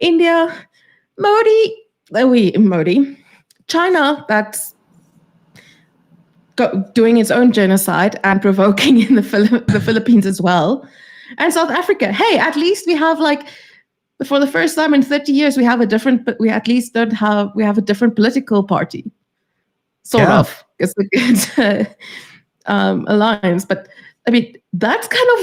India, Modi. China, that's doing its own genocide and provoking in the Philippines as well. And South Africa, hey, at least we have like, for the first time in 30 years, we have a different political party. Sort of. It's a good alliance. But I mean, that's kind of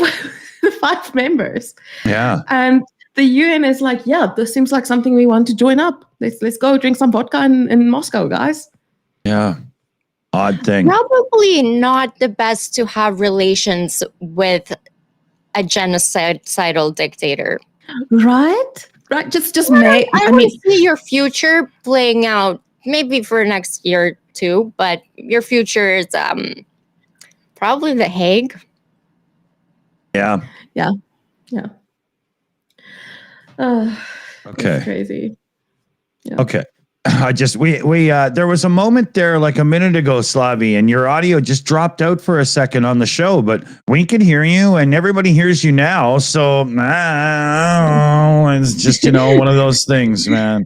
the 5 members.
Yeah.
And the UN is like, yeah, this seems like something we want to join up. Let's go drink some vodka in Moscow, guys.
Yeah. Odd thing.
Probably not the best to have relations with a genocidal dictator.
Right? Just
I mean, see your future playing out maybe for next year or two, but your future is probably The Hague.
Yeah. Okay.
It's crazy. Yeah.
Okay. We there was a moment there like a minute ago, Slavi, and your audio just dropped out for a second on the show, but we can hear you and everybody hears you now. So it's just, one of those things, man.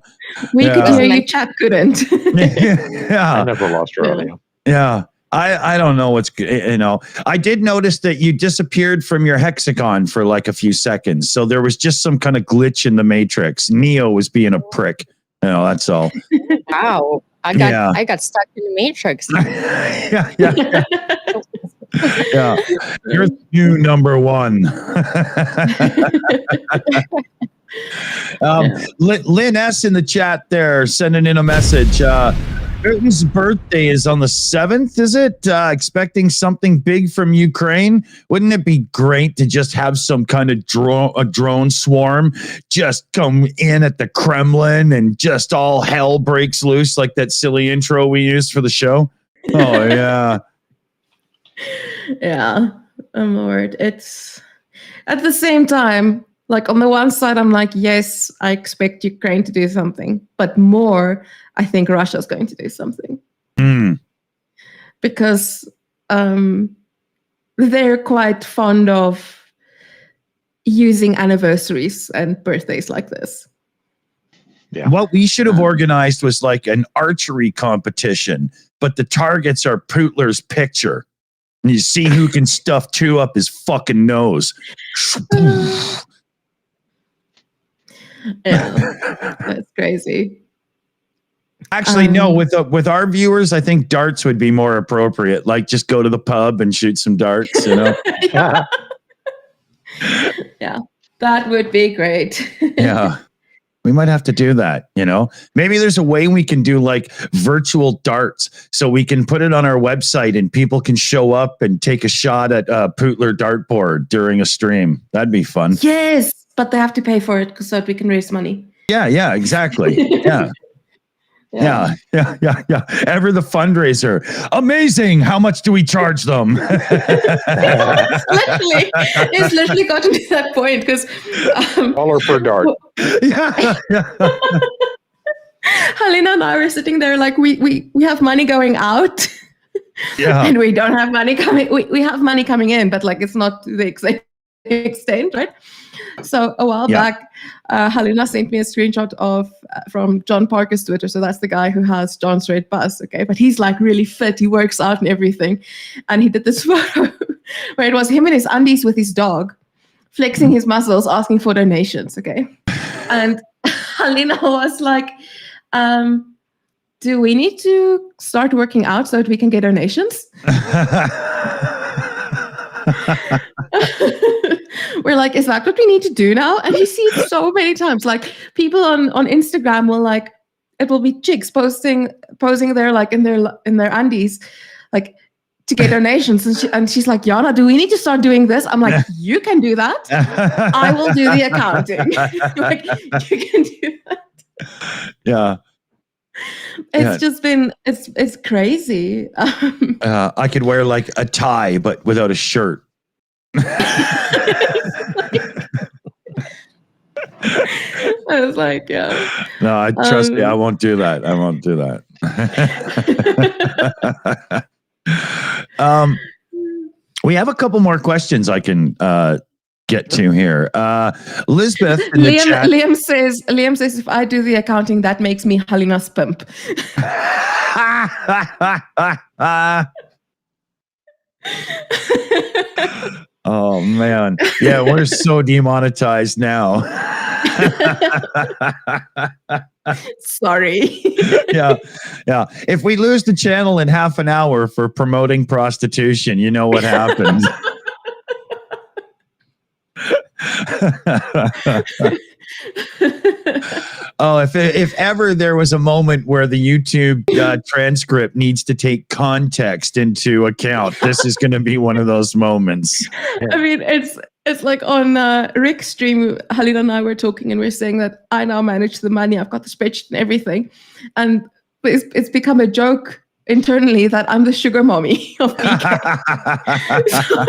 We could hear you, chat couldn't.
Yeah.
I never lost your audio.
Yeah. I don't know what's, I did notice that you disappeared from your hexagon for like a few seconds. So there was just some kind of glitch in the matrix. Neo was being a prick. That's all.
Wow. I got stuck in the matrix.
Yeah. Yeah. You're new number 1. Lynn S in the chat there sending in a message. Putin's birthday is on the 7th, is it? Expecting something big from Ukraine. Wouldn't it be great to just have some kind of drone swarm just come in at the Kremlin and just all hell breaks loose like that silly intro we used for the show? Oh, yeah.
Yeah. Oh, Lord. It's at the same time, like on the one side, I'm like, yes, I expect Ukraine to do something, but more, I think Russia's going to do something. Because they're quite fond of using anniversaries and birthdays like this.
Yeah.
What we should have organized was like an archery competition, but the targets are Pootler's picture. And you see who can stuff two up his fucking nose.
Yeah, that's crazy.
Actually, no, with our viewers, I think darts would be more appropriate. Like just go to the pub and shoot some darts, you know?
Yeah, that would be great.
Yeah. We might have to do that, you know? Maybe there's a way we can do like virtual darts so we can put it on our website and people can show up and take a shot at Pootler dartboard during a stream. That'd be fun.
Yes, but they have to pay for it so that we can raise money.
Yeah, exactly. Yeah. Yeah. Ever the fundraiser. Amazing. How much do we charge them?
It's literally gotten to that point because
$1 per dart.
Yeah.
Helena and I were sitting there like we have money going out.
Yeah.
And we don't have money coming. We have money coming in, but like it's not to the extent, right? So a while back, Helena sent me a screenshot from John Parker's Twitter. So that's the guy who has John Straight Bus, okay? But he's like really fit. He works out and everything. And he did this photo where it was him in his undies with his dog, flexing his muscles, asking for donations, okay? And Helena was like, do we need to start working out so that we can get donations? We're like, is that what we need to do now? And you see it so many times. Like people on Instagram will like, it will be chicks posing there like in their undies, like to get donations. And she's like, Yana, do we need to start doing this? I'm like, you can do that. I will do the accounting. Like you can do that.
Yeah.
It's just been it's crazy.
I could wear like a tie, but without a shirt.
I was like, yeah.
No, I trust me. I won't do that. I won't do that. We have a couple more questions I can get to here. Lisbeth in the chat.
Liam says if I do the accounting, that makes me Helena's pimp.
Oh man. Yeah, we're so demonetized now.
Sorry.
Yeah. If we lose the channel in half an hour for promoting prostitution, you know what happens. Oh, if ever there was a moment where the YouTube transcript needs to take context into account, this is going to be one of those moments.
I mean, it's like on Rick's stream, Helena and I were talking and we're saying that I now manage the money. I've got the spreadsheet and everything. And it's become a joke internally that I'm the sugar mommy of PK. So,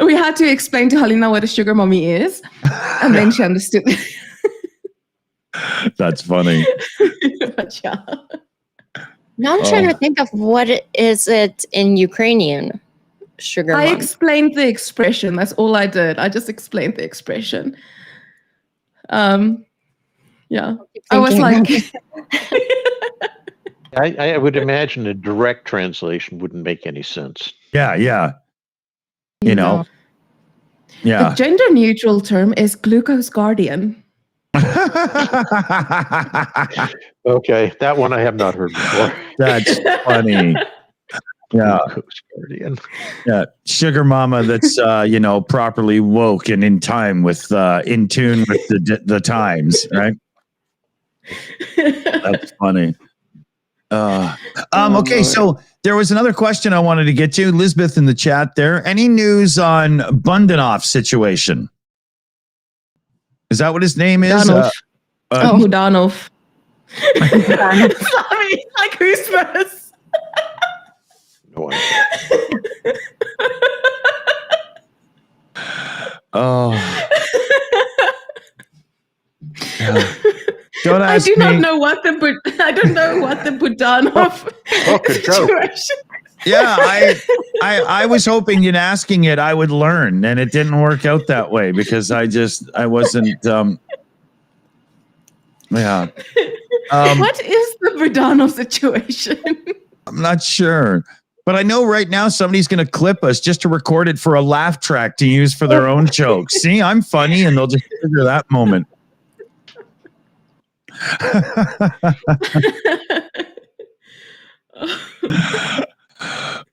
we had to explain to Helena what a sugar mommy is. And then she understood.
That's funny.
But yeah.
Now I'm trying to think of what is it in Ukrainian. Sugar
I
mom.
explained the expression. That's all I did. I just explained the expression. Yeah. I was like...
I would imagine a direct translation wouldn't make any sense.
Yeah. You know. Yeah.
The gender neutral term is glucose guardian.
Okay, that one I have not heard before.
That's funny. Yeah.
Glucose guardian.
Yeah. Sugar mama that's properly woke and in time with in tune with the times, right? That's funny. Okay, so there was another question I wanted to get to. Lisbeth in the chat there. Any news on Bundanov situation? Is that what his name is?
Danov. Danov. Sorry, like Christmas.
No idea.
Oh. Yeah. Don't ask
I do
me.
not know what the Budanov situation.
Yeah, I was hoping in asking it I would learn, and it didn't work out that way because I wasn't. Yeah.
What is the Budanov situation?
I'm not sure. But I know right now somebody's going to clip us just to record it for a laugh track to use for their own jokes. See, I'm funny, and they'll just figure that moment.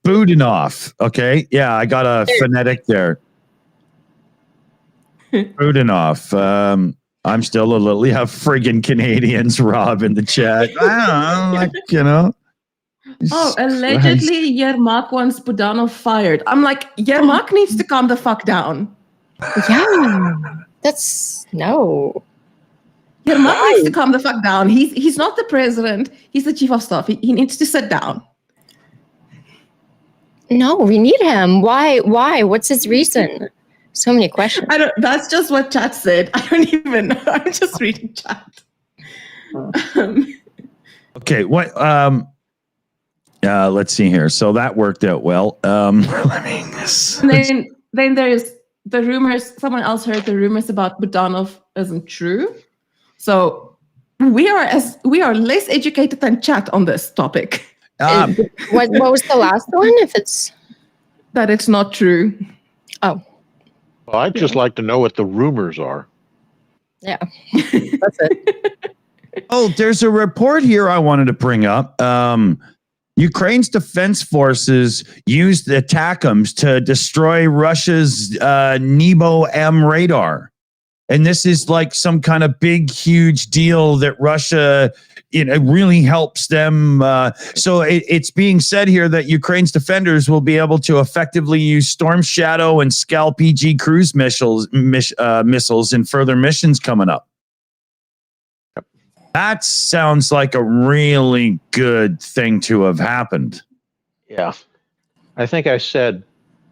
Budanov. Okay. Yeah, I got a phonetic there. Budanov. I'm still a little, friggin' Canadians, Rob, in the chat. I don't know,
Oh, allegedly, Yermak wants Budanov fired. I'm like, Yermak needs to calm the fuck down.
Yeah, that's no.
Yermak needs to calm the fuck down. He's not the president. He's the chief of staff. He needs to sit down.
No, we need him. Why? What's his reason? So many questions.
That's just what chat said. I don't even know. I'm just reading chat.
Okay, what? Let's see here. So that worked out well.
Then there's the rumors. Someone else heard the rumors about Budanov isn't true. So we are less educated than chat on this topic.
What was the last one? If it's
that it's not true.
Oh.
Well, I'd just like to know what the rumors are.
Yeah, that's it.
Oh, there's a report here I wanted to bring up. Ukraine's defense forces used the ATACMS to destroy Russia's Nebo M radar. And this is like some kind of big, huge deal that Russia, it really helps them. So it's being said here that Ukraine's defenders will be able to effectively use Storm Shadow and Scalp PG cruise missiles in further missions coming up. That sounds like a really good thing to have happened.
Yeah. I think I said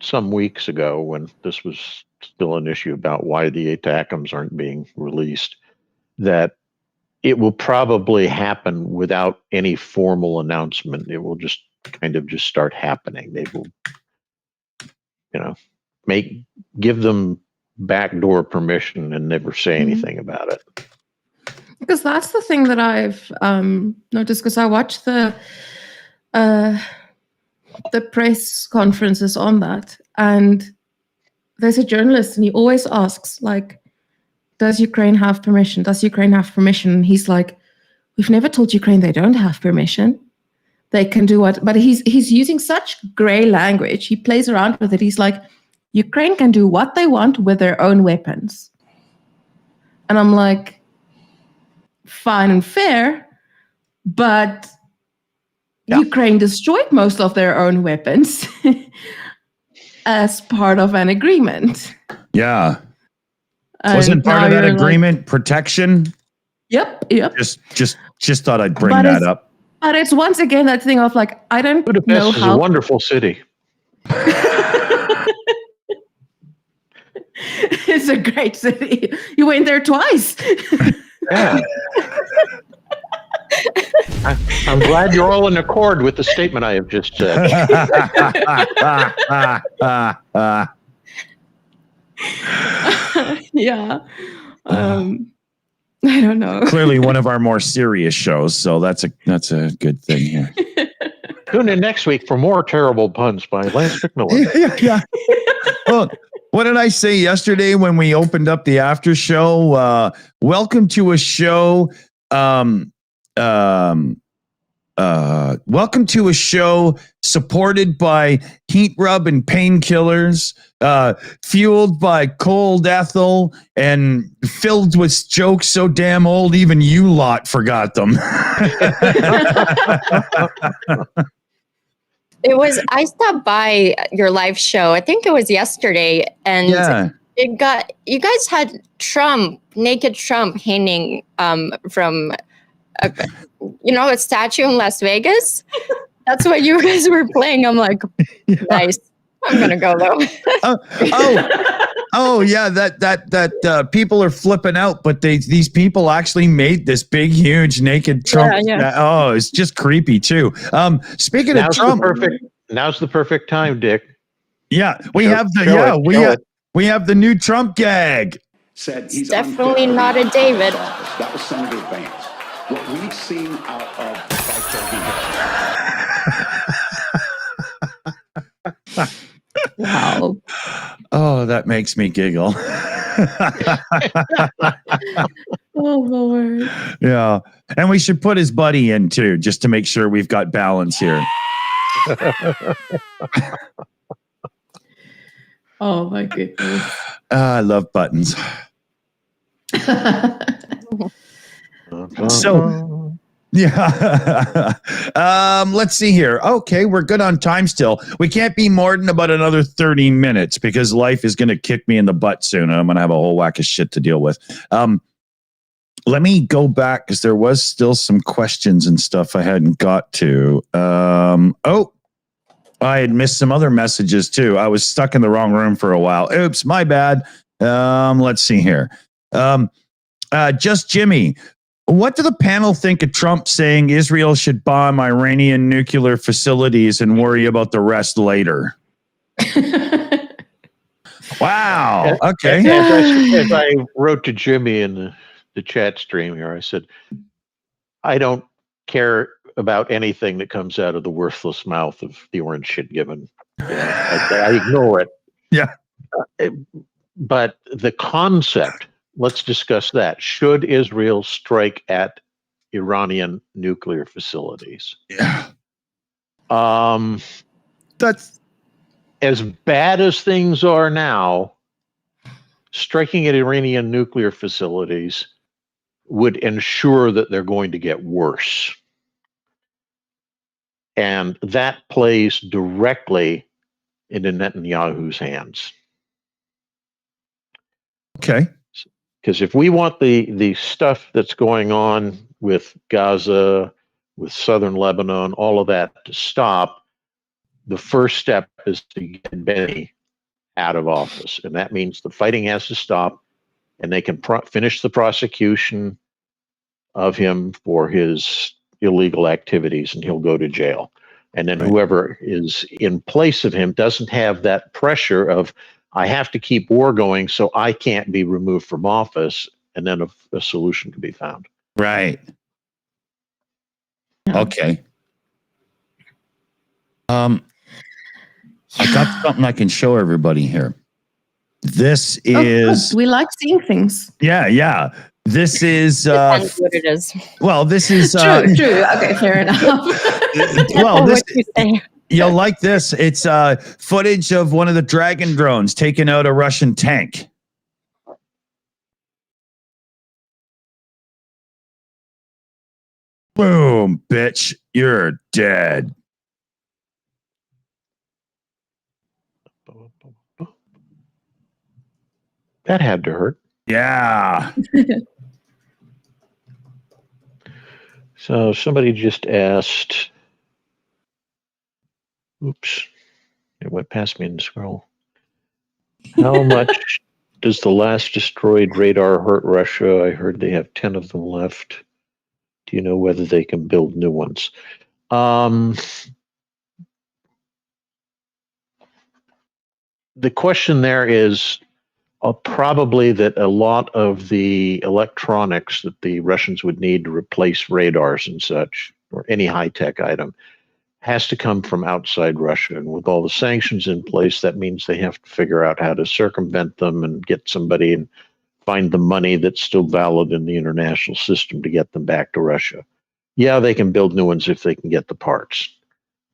some weeks ago when this was still an issue about why the ATACMS aren't being released, that it will probably happen without any formal announcement. It will just kind of just start happening. They will, give them backdoor permission and never say anything about it.
Because that's the thing that I've noticed, because I watched the press conferences on that, and there's a journalist and he always asks, like, does Ukraine have permission? Does Ukraine have permission? And he's like, we've never told Ukraine they don't have permission. They can do what, but he's using such gray language. He plays around with it. He's like, Ukraine can do what they want with their own weapons. And I'm like, fine and fair, but Ukraine destroyed most of their own weapons as part of an agreement.
Yeah. Wasn't part of that agreement protection?
Yep.
Just thought I'd bring that up.
But it's once again that thing of like, I don't
Budapest
know
is a wonderful city.
It's a great city. You went there twice.
Yeah. I'm glad you're all in accord with the statement I have just said.
Yeah. I don't know.
Clearly one of our more serious shows, so that's a good thing here.
Tune in next week for more terrible puns by Lance McMillan.
Yeah. Well, what did I say yesterday when we opened up the after show? Welcome to a show. Welcome to a show supported by heat rub and painkillers, fueled by cold ethyl, and filled with jokes so damn old even you lot forgot them.
I stopped by your live show. I think it was yesterday, and you guys had naked Trump hanging from a statue in Las Vegas. That's what you guys were playing. I'm like, nice. I'm gonna go though.
That people are flipping out, but these people actually made this big, huge naked Trump.
Yeah.
Oh, it's just creepy too. Speaking of Trump,
now's the perfect time, Dick.
Yeah, we have the new Trump gag.
said
It's
he's
definitely
unfit
not
to
a
be
David.
in office. That was Senator Vance. What we've seen out of Vice President Harris.
Wow.
Oh, that makes me giggle.
Oh, Lord.
Yeah. And we should put his buddy in too, just to make sure we've got balance here.
Oh, my goodness.
I love buttons. So, yeah. Let's see here. Okay, we're good on time still. We can't be more than about another 30 minutes because life is going to kick me in the butt soon. And I'm going to have a whole whack of shit to deal with. Let me go back because there was still some questions and stuff I hadn't got to. I had missed some other messages too. I was stuck in the wrong room for a while. Oops, my bad. Let's see here. Just Jimmy. What do the panel think of Trump saying Israel should bomb Iranian nuclear facilities and worry about the rest later? Wow. Okay.
As I wrote to Jimmy in the chat stream here, I said, I don't care about anything that comes out of the worthless mouth of the orange shit given. I ignore it.
Yeah.
But the concept, let's discuss that. Should Israel strike at Iranian nuclear facilities?
Yeah.
That's as bad as things are now. Striking at Iranian nuclear facilities would ensure that they're going to get worse. And that plays directly into Netanyahu's hands.
Okay.
Because if we want the stuff that's going on with Gaza, with southern Lebanon, all of that to stop, the first step is to get Benny out of office. And that means the fighting has to stop, and they can finish the prosecution of him for his illegal activities, and he'll go to jail. And then whoever is in place of him doesn't have that pressure of, I have to keep war going so I can't be removed from office, and then a solution can be found.
Right. Okay. I got something I can show everybody here. This is...
we like seeing things.
Yeah. This is...
Depends what it is.
Well, this is...
True. Okay, fair enough.
Well, this... You'll like this. It's footage of one of the Dragon drones taking out a Russian tank. Boom, bitch. You're dead.
That had to hurt.
Yeah.
So somebody just asked... Oops, it went past me in the scroll. How much does the last destroyed radar hurt Russia? I heard they have 10 of them left. Do you know whether they can build new ones? The question there is probably that a lot of the electronics that the Russians would need to replace radars and such, or any high-tech item, has to come from outside Russia. And with all the sanctions in place, that means they have to figure out how to circumvent them and get somebody and find the money that's still valid in the international system to get them back to Russia. Yeah, they can build new ones if they can get the parts,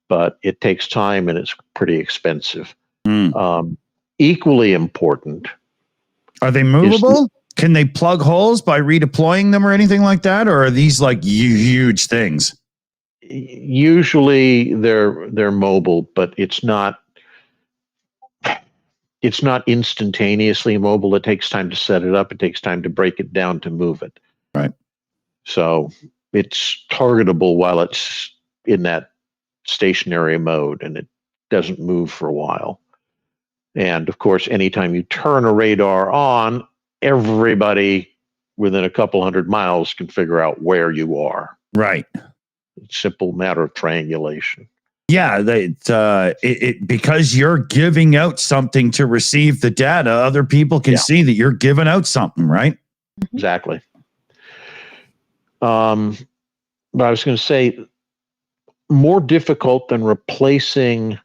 but it takes time and it's pretty expensive. Equally important.
Are they movable? Can they plug holes by redeploying them or anything like that? Or are these like huge things?
Usually they're mobile, but it's not instantaneously mobile. It takes time to set it up. It takes time to break it down to move it.
Right.
So it's targetable while it's in that stationary mode, and it doesn't move for a while. And of course, anytime you turn a radar on, everybody within a couple 100 miles can figure out where you are.
Right.
Simple matter of triangulation.
Yeah, because you're giving out something to receive the data, other people can see that you're giving out something, right?
Exactly. But I was going to say, more difficult than replacing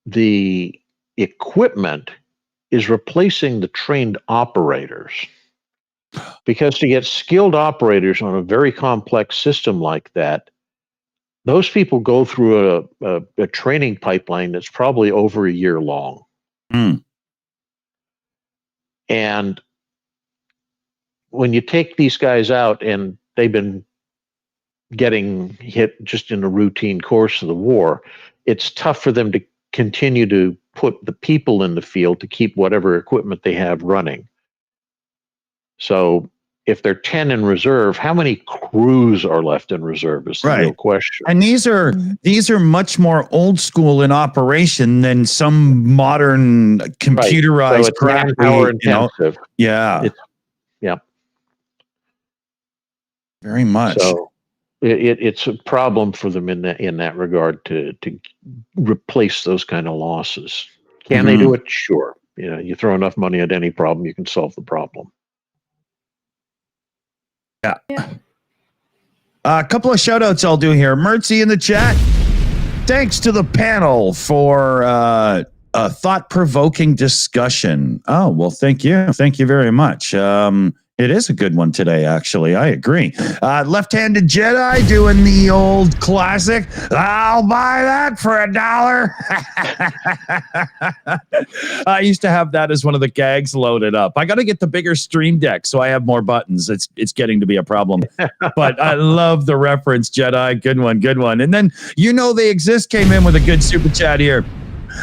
the equipment is replacing the trained operators. Because to get skilled operators on a very complex system like that, those people go through a training pipeline that's probably over a year long.
Mm.
And when you take these guys out and they've been getting hit just in a routine course of the war, it's tough for them to continue to put the people in the field to keep whatever equipment they have running. So if they're 10 in reserve, how many crews are left in reserve is the real question.
And these are much more old school in operation than some modern computerized
So it's
crap.
manpower intensive.
Yeah. Very much.
So it's a problem for them in that regard to replace those kind of losses. Can they do it? Sure. You throw enough money at any problem, you can solve the problem.
Yeah. A couple of shout outs I'll do here. Mertzy in the chat. Thanks to the panel for a thought-provoking discussion. Oh, well, thank you. Thank you very much. It is a good one today, actually. I agree. Left-handed Jedi doing the old classic. I'll buy that for $1. I used to have that as one of the gags loaded up. I got to get the bigger stream deck so I have more buttons. It's getting to be a problem. But I love the reference, Jedi. Good one, good one. And then They Exist came in with a good super chat here.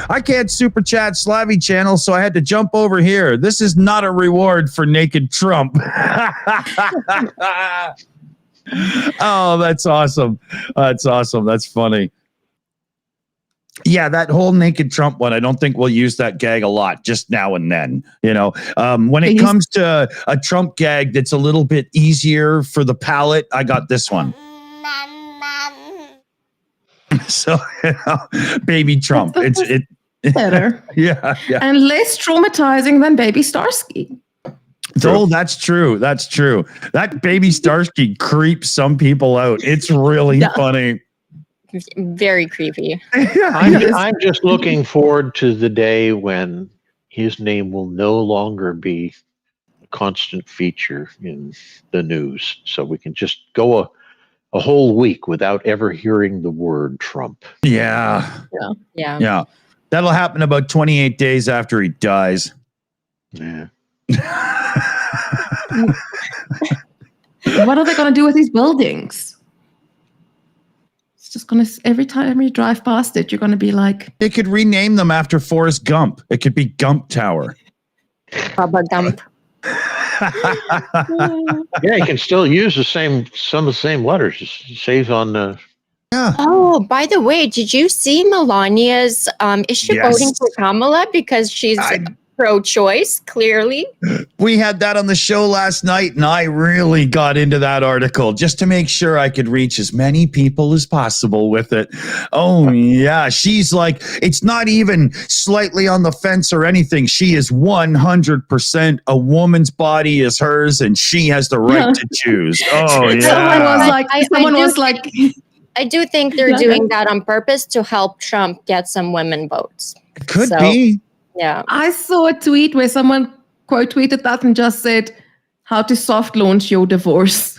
I can't super chat Slavy channel, so I had to jump over here. This is not a reward for naked Trump. Oh, that's awesome. That's awesome. That's funny. Yeah, that whole naked Trump one, I don't think we'll use that gag a lot, just now and then. When it comes to a Trump gag that's a little bit easier for the palate, I got this one. So, baby Trump. It's
better.
Yeah.
And less traumatizing than baby Starsky.
Oh, that's true. That's true. That baby Starsky creeps some people out. It's really funny.
Very creepy.
I'm just looking forward to the day when his name will no longer be a constant feature in the news. So we can just go a whole week without ever hearing the word Trump.
Yeah. That'll happen about 28 days after he dies.
Yeah.
What are they going to do with these buildings? It's just going to, every time you drive past it, you're going to be like...
They could rename them after Forrest Gump. It could be Gump Tower.
Baba Gump.
Yeah, you can still use some of the same letters. It saves on the...
Yeah.
Oh, by the way, did you see Melania's is she voting for Kamala because she's pro-choice, clearly?
We had that on the show last night, and I really got into that article just to make sure I could reach as many people as possible with it. Oh, yeah. She's like, it's not even slightly on the fence or anything. She is 100% a woman's body is hers, and she has the right to choose. Oh, yeah.
Someone was like...
I do think they're doing that on purpose to help Trump get some women votes.
It could be.
Yeah.
I saw a tweet where someone quote tweeted that and just said, how to soft launch your divorce.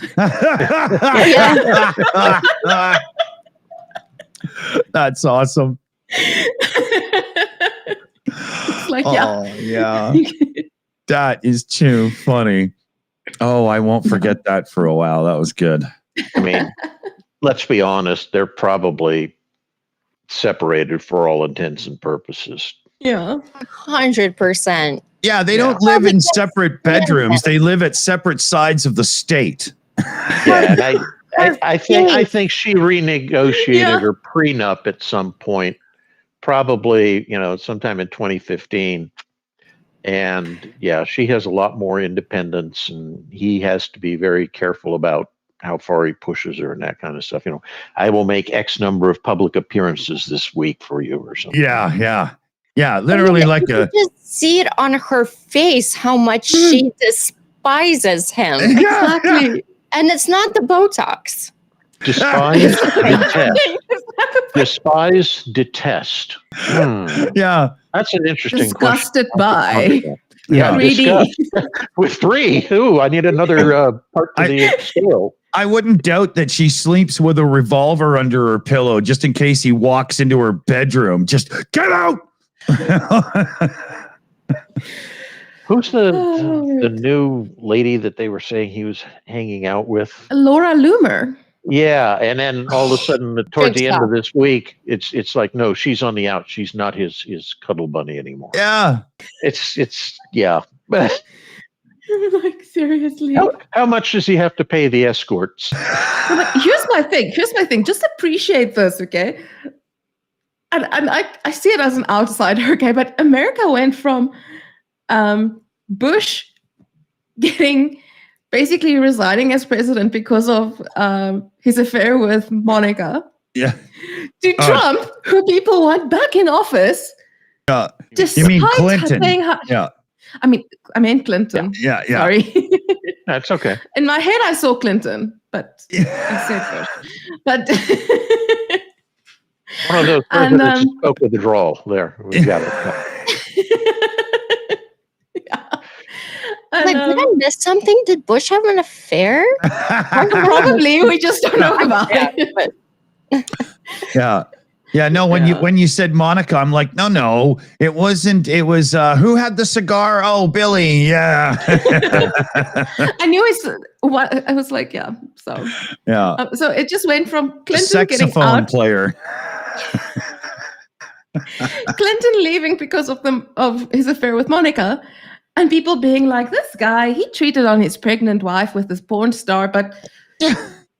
That's awesome.
It's like,
yeah. That is too funny. Oh, I won't forget that for a while. That was good.
I mean, let's be honest, they're probably separated for all intents and purposes.
Yeah.
100%.
Yeah, they don't live in separate bedrooms. They live at separate sides of the state.
Yeah, and I think she renegotiated her prenup at some point, probably, sometime in 2015. And yeah, she has a lot more independence, and he has to be very careful about how far he pushes her and that kind of stuff. I will make X number of public appearances this week for you or something.
Yeah. Literally like
you just see it on her face how much she despises him.
Exactly.
And it's not the Botox.
Despise, detest. Despise, detest.
Yeah.
That's an interesting
Disgusted
question.
by.
Yeah.
3D.
With 3. Ooh, I need another part to the scale.
I wouldn't doubt that she sleeps with a revolver under her pillow just in case he walks into her bedroom. Just get out.
Who's the new lady that they were saying he was hanging out with?
Laura Loomer.
Yeah, and then all of a sudden, toward the end of this week, it's like, no, she's on the out. She's not his cuddle bunny anymore.
Yeah,
it's yeah.
Like, seriously.
How much does he have to pay the escorts?
But here's my thing. Just appreciate this, okay? And I see it as an outsider, okay? But America went from Bush basically resigning as president because of his affair with Monica.
Yeah.
To Trump, who people want back in office.
You mean Clinton?
Yeah. I mean Clinton.
Yeah.
Sorry.
That's okay.
In my head, I saw Clinton, but I said first. But
one of those presidents who spoke with the drawl. There, we got it.
Yeah. And,
did I miss something? Did Bush have an affair?
Probably. We just don't know about it.
Yeah. No, when you said Monica, I'm like, no, it wasn't. It was who had the cigar? Oh, Billy. Yeah.
I knew I was like, yeah. So
yeah.
So it just went from Clinton
saxophone
getting out,
player.
Clinton leaving because of his affair with Monica, and people being like, this guy, he cheated on his pregnant wife with this porn star, but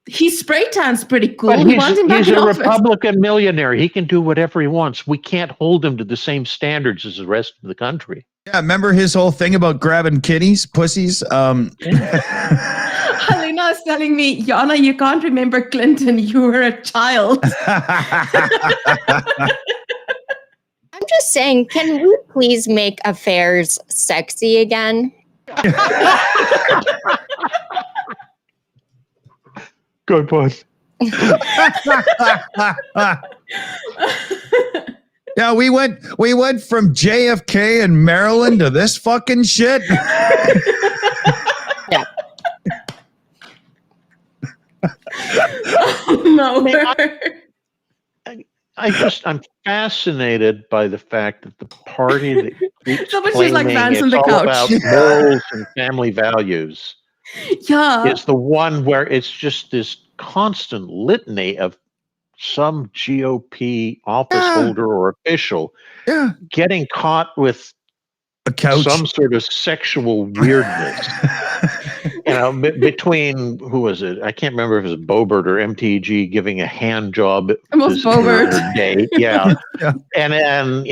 he spray tans pretty cool.
But
We want him back
he's
in
a
office.
Republican millionaire. He can do whatever he wants. We can't hold him to the same standards as the rest of the country.
Yeah, remember his whole thing about grabbing pussies?
Helena is telling me, Yana, you can't remember Clinton. You were a child.
I'm just saying, can we please make affairs sexy again?
Good point.
Yeah, we went from JFK and Maryland to this fucking shit.
Yeah.
No.
I'm fascinated by the fact that the party that keeps
Somebody's just like
claiming
Vance on
it's
the
all
couch.
about morals and family values
Yeah.
is the one where it's just this constant litany of some GOP office holder or official getting caught with
a couch,
some sort of sexual weirdness. Between who was it? I can't remember if it was Bobert or MTG giving a hand job.
Almost Bobert.
Day. Yeah. And then,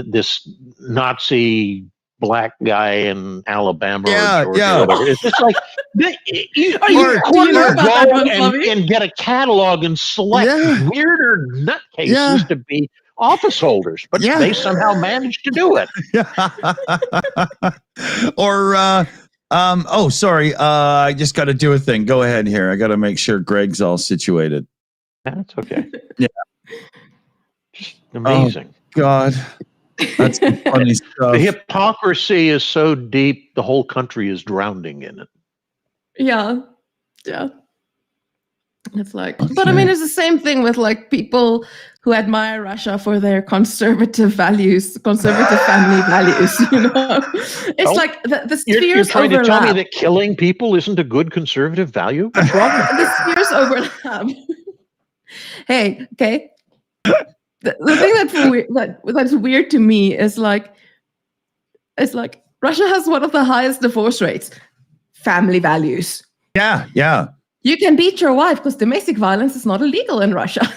this Nazi black guy in Alabama or Georgia. Or whatever. It's just like, you go and get a catalog and select weirder nutcases to be office holders, but they somehow managed to do it.
Or sorry, I just got to do a thing. Go ahead here. I got to make sure Greg's all situated.
That's okay.
Yeah.
Just amazing.
Oh, God. That's funny stuff.
The hypocrisy is so deep, the whole country is drowning in it.
Yeah. It's like, but I mean, it's the same thing with like people who admire Russia for their conservative values, conservative family values. It's like the spheres
You're trying
overlap.
to tell me that killing people isn't a good conservative value? What's wrong with
The spheres overlap. Hey, okay. The thing that's weird to me is like, it's like Russia has one of the highest divorce rates. Family values.
Yeah.
You can beat your wife because domestic violence is not illegal in Russia.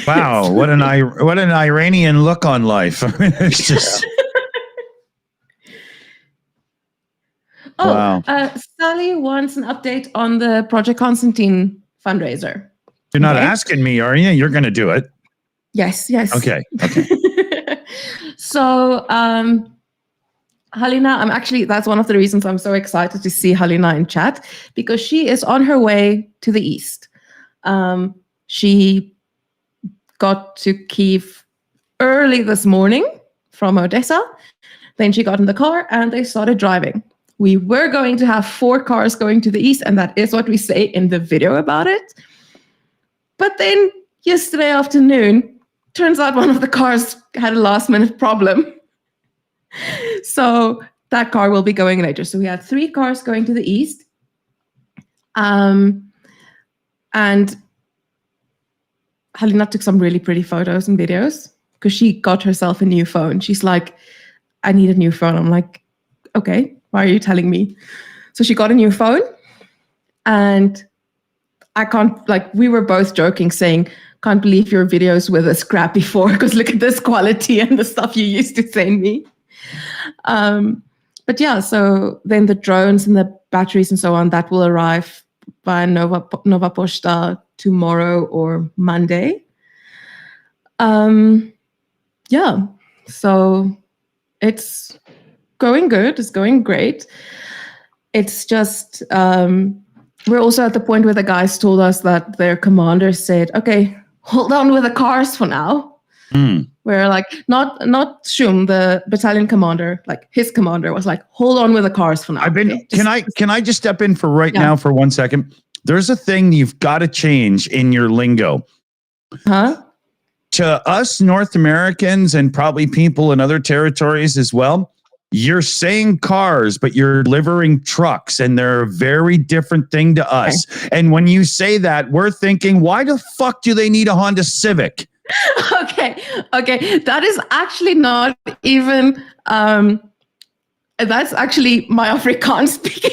Wow, what an Iranian look on life. I mean, it's just.
Oh,
Wow.
Sally wants an update on the Project Constantine fundraiser.
You're not
Okay.
asking me, are you? You're going to do it.
Yes.
Okay.
So, Halina, that's one of the reasons I'm so excited to see Halina in chat, because she is on her way to the east. She got to Kyiv early this morning from Odessa. Then she got in the car and they started driving. We were going to have 4 cars going to the east, and that is what we say in the video about it. But then yesterday afternoon, turns out one of the cars had a last-minute problem. So that car will be going later. So we had 3 cars going to the east. And Halina took some really pretty photos and videos because she got herself a new phone. She's like, I need a new phone. I'm like, okay, why are you telling me? So she got a new phone, and we were both joking saying, can't believe your videos were this crap before, because look at this quality and the stuff you used to send me. But yeah, so then the drones and the batteries and so on, that will arrive by Nova Posta tomorrow or Monday. Yeah, so it's going good. It's going great. It's just, we're also at the point where the guys told us that their commander said, okay, hold on with the cars for now. We're like, not Shum, the battalion commander, like his commander was like, hold on with the cars for now.
Can I just step in for now for 1 second? There's a thing you've got to change in your lingo.
Huh?
To us North Americans and probably people in other territories as well, you're saying cars, but you're delivering trucks, and they're a very different thing to us. Okay. And when you say that, we're thinking, why the fuck do they need a Honda Civic?
Okay. That is actually not even, that's actually my Afrikaans speaking.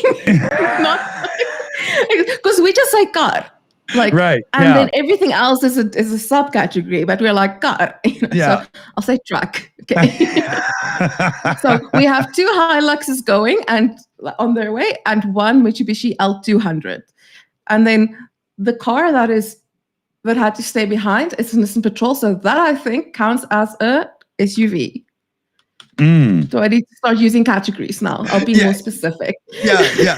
Because we just say car. Like,
right.
And then everything else is a subcategory, but we're like car. So I'll say truck. Okay. So we have 2 Hiluxes going and on their way, and 1 Mitsubishi L200. And then the car that had to stay behind is an Nissan Patrol, so that I think counts as a SUV. So I need to start using categories now. I'll be more specific.
Yeah.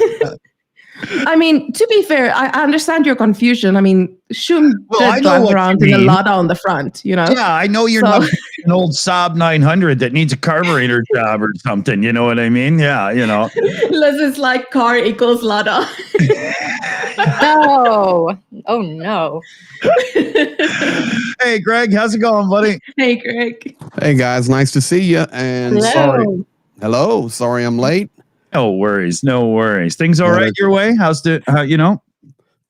I mean, to be fair, I understand your confusion. I mean, Shum did drive around in a Lada on the front, you know?
Yeah, I know you're not an old Saab 900 that needs a carburetor job or something. You know what I mean? Yeah, you know.
Liz is like car equals Lada.
No. Oh, no.
Hey, Greg, how's it going, buddy?
Hey, Greg.
Hey, guys, nice to see you. And
Hello.
Sorry I'm late.
No worries. Things all right your way? How's it,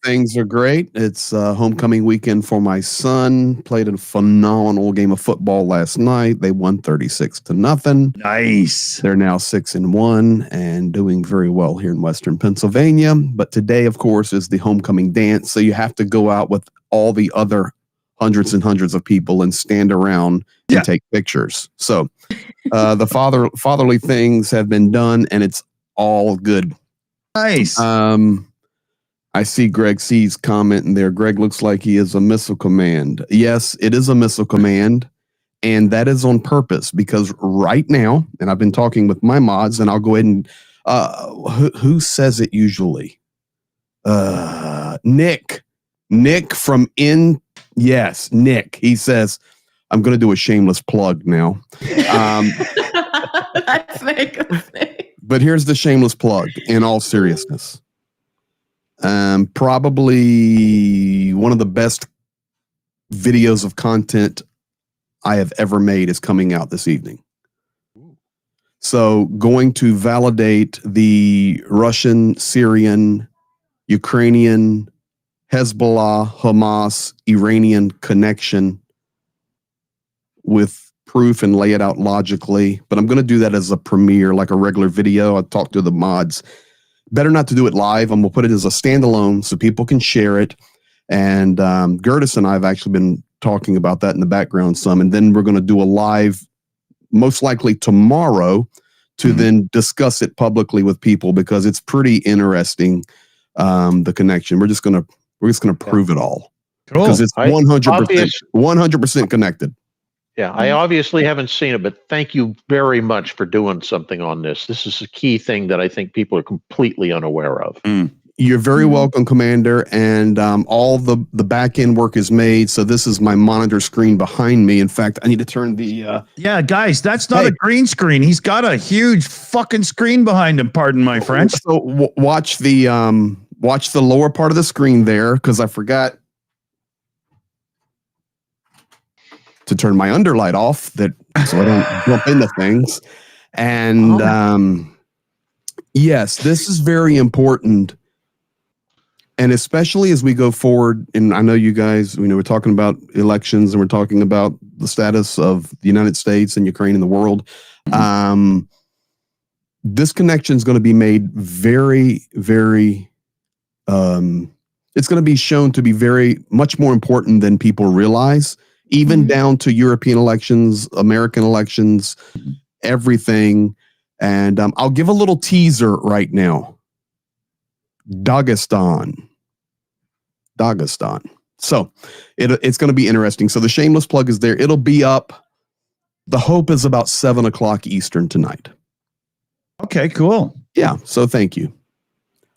Things are great. It's homecoming weekend for my son. Played a phenomenal game of football last night. They won 36-0.
Nice.
They're now 6-1 and doing very well here in Western Pennsylvania. But today, of course, is the homecoming dance. So you have to go out with all the other hundreds and hundreds of people and stand around and take pictures. So the fatherly things have been done, and it's all good.
Nice.
I see Greg C's comment in there. Greg looks like he is a missile command. Yes, it is a missile command, and that is on purpose because right now, and I've been talking with my mods, and I'll go ahead and who says it usually? Nick from Yes, Nick. He says, I'm going to do a shameless plug now.
That's very good.
But here's the shameless plug in all seriousness. Probably one of the best videos of content I have ever made is coming out this evening. So going to validate the Russian, Syrian, Ukrainian, Hezbollah, Hamas, Iranian connection with proof and lay it out logically. But I'm going to do that as a premiere, like a regular video. I'll talk to the mods. Better not to do it live. I'm going to put it as a standalone so people can share it. And Gertis and I have actually been talking about that in the background some. And then we're going to do a live, most likely tomorrow, to then discuss it publicly with people because it's pretty interesting. The connection. We're just gonna prove it all because it's 100% connected.
Yeah, I obviously haven't seen it, but thank you very much for doing something on this. This is a key thing that I think people are completely unaware of.
You're very welcome, Commander. And all the back end work is made. So this is my monitor screen behind me. In fact, I need to turn the.
Yeah, guys, that's not a green screen. He's got a huge fucking screen behind him. Pardon my French.
So watch the lower part of the screen there because I forgot to turn my underlight off so I don't bump into things. And yes, this is very important. And especially as we go forward, and I know you guys, we're talking about elections and we're talking about the status of the United States and Ukraine and the world. This connection is going to be made very, very, it's going to be shown to be very much more important than people realize, even down to European elections, American elections, everything. And I'll give a little teaser right now. Dagestan. So it's going to be interesting. So the shameless plug is there. It'll be up. The hope is about 7:00 Eastern tonight.
Okay, cool.
Yeah. So thank you.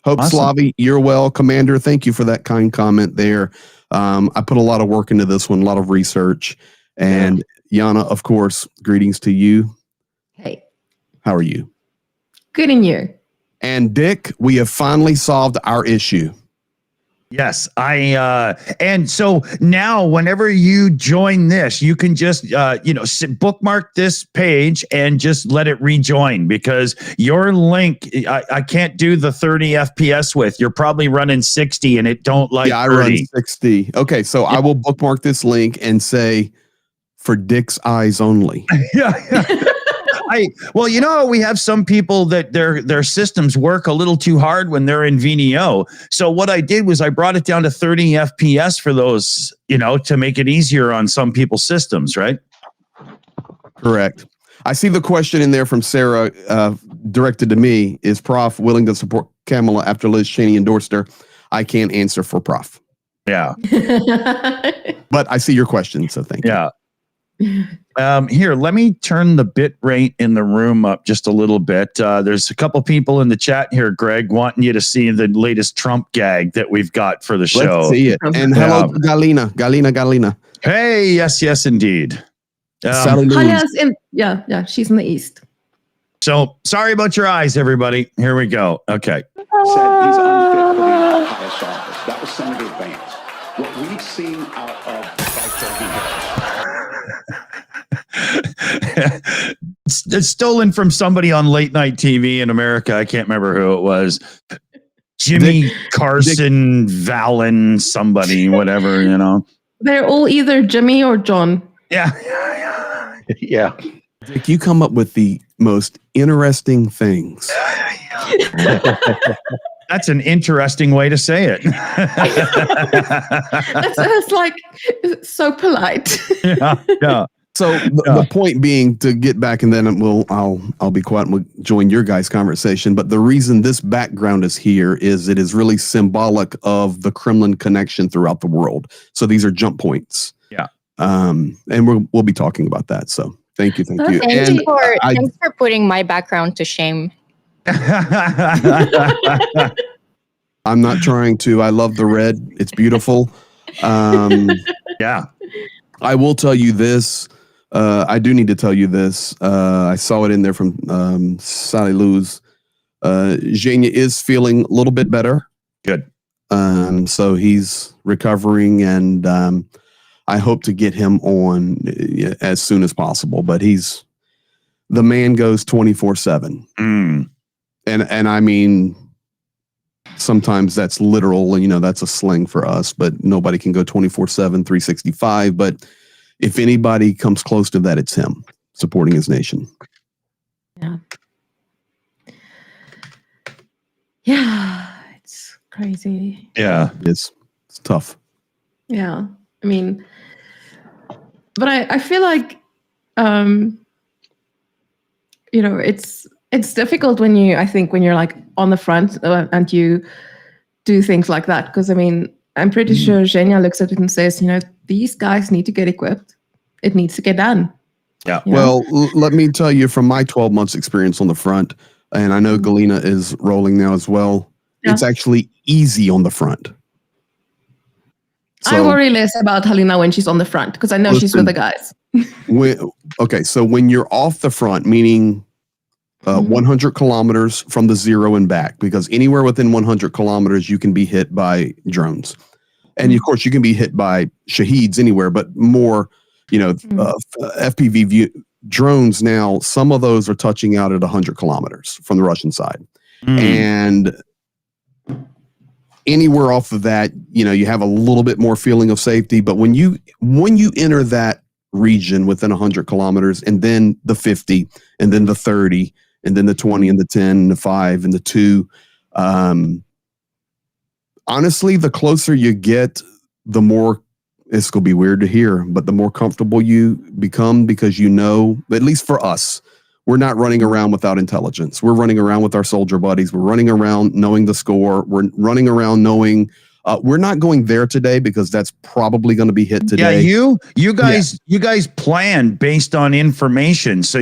Hope
Awesome.
Slavi, you're well. Commander, thank you for that kind comment there. I put a lot of work into this one, a lot of research. And Yana, of course, greetings to you.
Hey,
How are you?
good in you.
And Dick, we have finally solved our issue.
Yes, and so now whenever you join this, you can just, bookmark this page and just let it rejoin because your link, I can't do the 30 FPS with. You're probably running 60 and it don't like 30.
I run 60. Okay, so I will bookmark this link and say for Dick's eyes only.
Yeah. We have some people that their systems work a little too hard when they're in VNO. So what I did was I brought it down to 30 FPS for those, to make it easier on some people's systems, right?
Correct. I see the question in there from Sarah directed to me. Is Prof willing to support Kamala after Liz Cheney endorsed her? I can't answer for Prof.
Yeah.
But I see your question, so thank you.
Yeah. Here, let me turn the bit rate in the room up just a little bit. There's a couple people in the chat here, Greg, wanting you to see the latest Trump gag that we've got for the show.
Let's see it. And hello to Galina.
Hey, yes, indeed.
She's in the east.
So sorry about your eyes, everybody. Here we go. Okay.
Said he's unfit for the highest office. That was Senator Vance. What we've seen out of Vice President
It's stolen from somebody on late night TV in America. I can't remember who it was. Jimmy Carson, Valen, somebody, whatever,
They're all either Jimmy or John.
Yeah.
Yeah.
Dick, you come up with the most interesting things.
That's an interesting way to say it.
That's like so polite.
Yeah.
So the point being to get back, and then I'll be quiet and we'll join your guys' conversation. But the reason this background is here is it is really symbolic of the Kremlin connection throughout the world. So these are jump points.
Yeah.
And we'll be talking about that. So thank you.
Thanks for putting my background to shame.
I'm not trying to. I love the red. It's beautiful.
Yeah.
I will tell you this. I do need to tell you this. I saw it in there from Sally Luz. Zhenya is feeling a little bit better.
Good.
So he's recovering, and I hope to get him on as soon as possible. But the man goes 24/7. And I mean, sometimes that's literal, and that's a slang for us, but nobody can go 24/7, 365. But if anybody comes close to that, it's him supporting his nation.
Yeah, it's crazy.
Yeah.
It's tough.
Yeah, I mean, but I feel like, it's it's difficult when you're like on the front and you do things like that. Because I mean, I'm pretty sure Zhenya looks at it and says, these guys need to get equipped. It needs to get done.
Yeah.
Well, let me tell you from my 12 months experience on the front, and I know Galina is rolling now as well. Yeah. It's actually easy on the front.
So, I worry less about Halina when she's on the front because I know she's with the guys.
So when you're off the front, meaning 100 kilometers from the zero and back, because anywhere within 100 kilometers, you can be hit by drones. And of course, you can be hit by Shaheeds anywhere, but more, FPV view drones now, some of those are touching out at 100 kilometers from the Russian side. And anywhere off of that, you have a little bit more feeling of safety. But when you enter that region within 100 kilometers, and then the 50, and then the 30, and then the 20, and the 10, and the 5, and the 2, honestly, the closer you get, the more, it's going to be weird to hear, but the more comfortable you become, because at least for us, we're not running around without intelligence. We're running around with our soldier buddies. We're running around knowing the score. We're running around knowing we're not going there today because that's probably going to be hit today.
Yeah, you guys plan based on information, so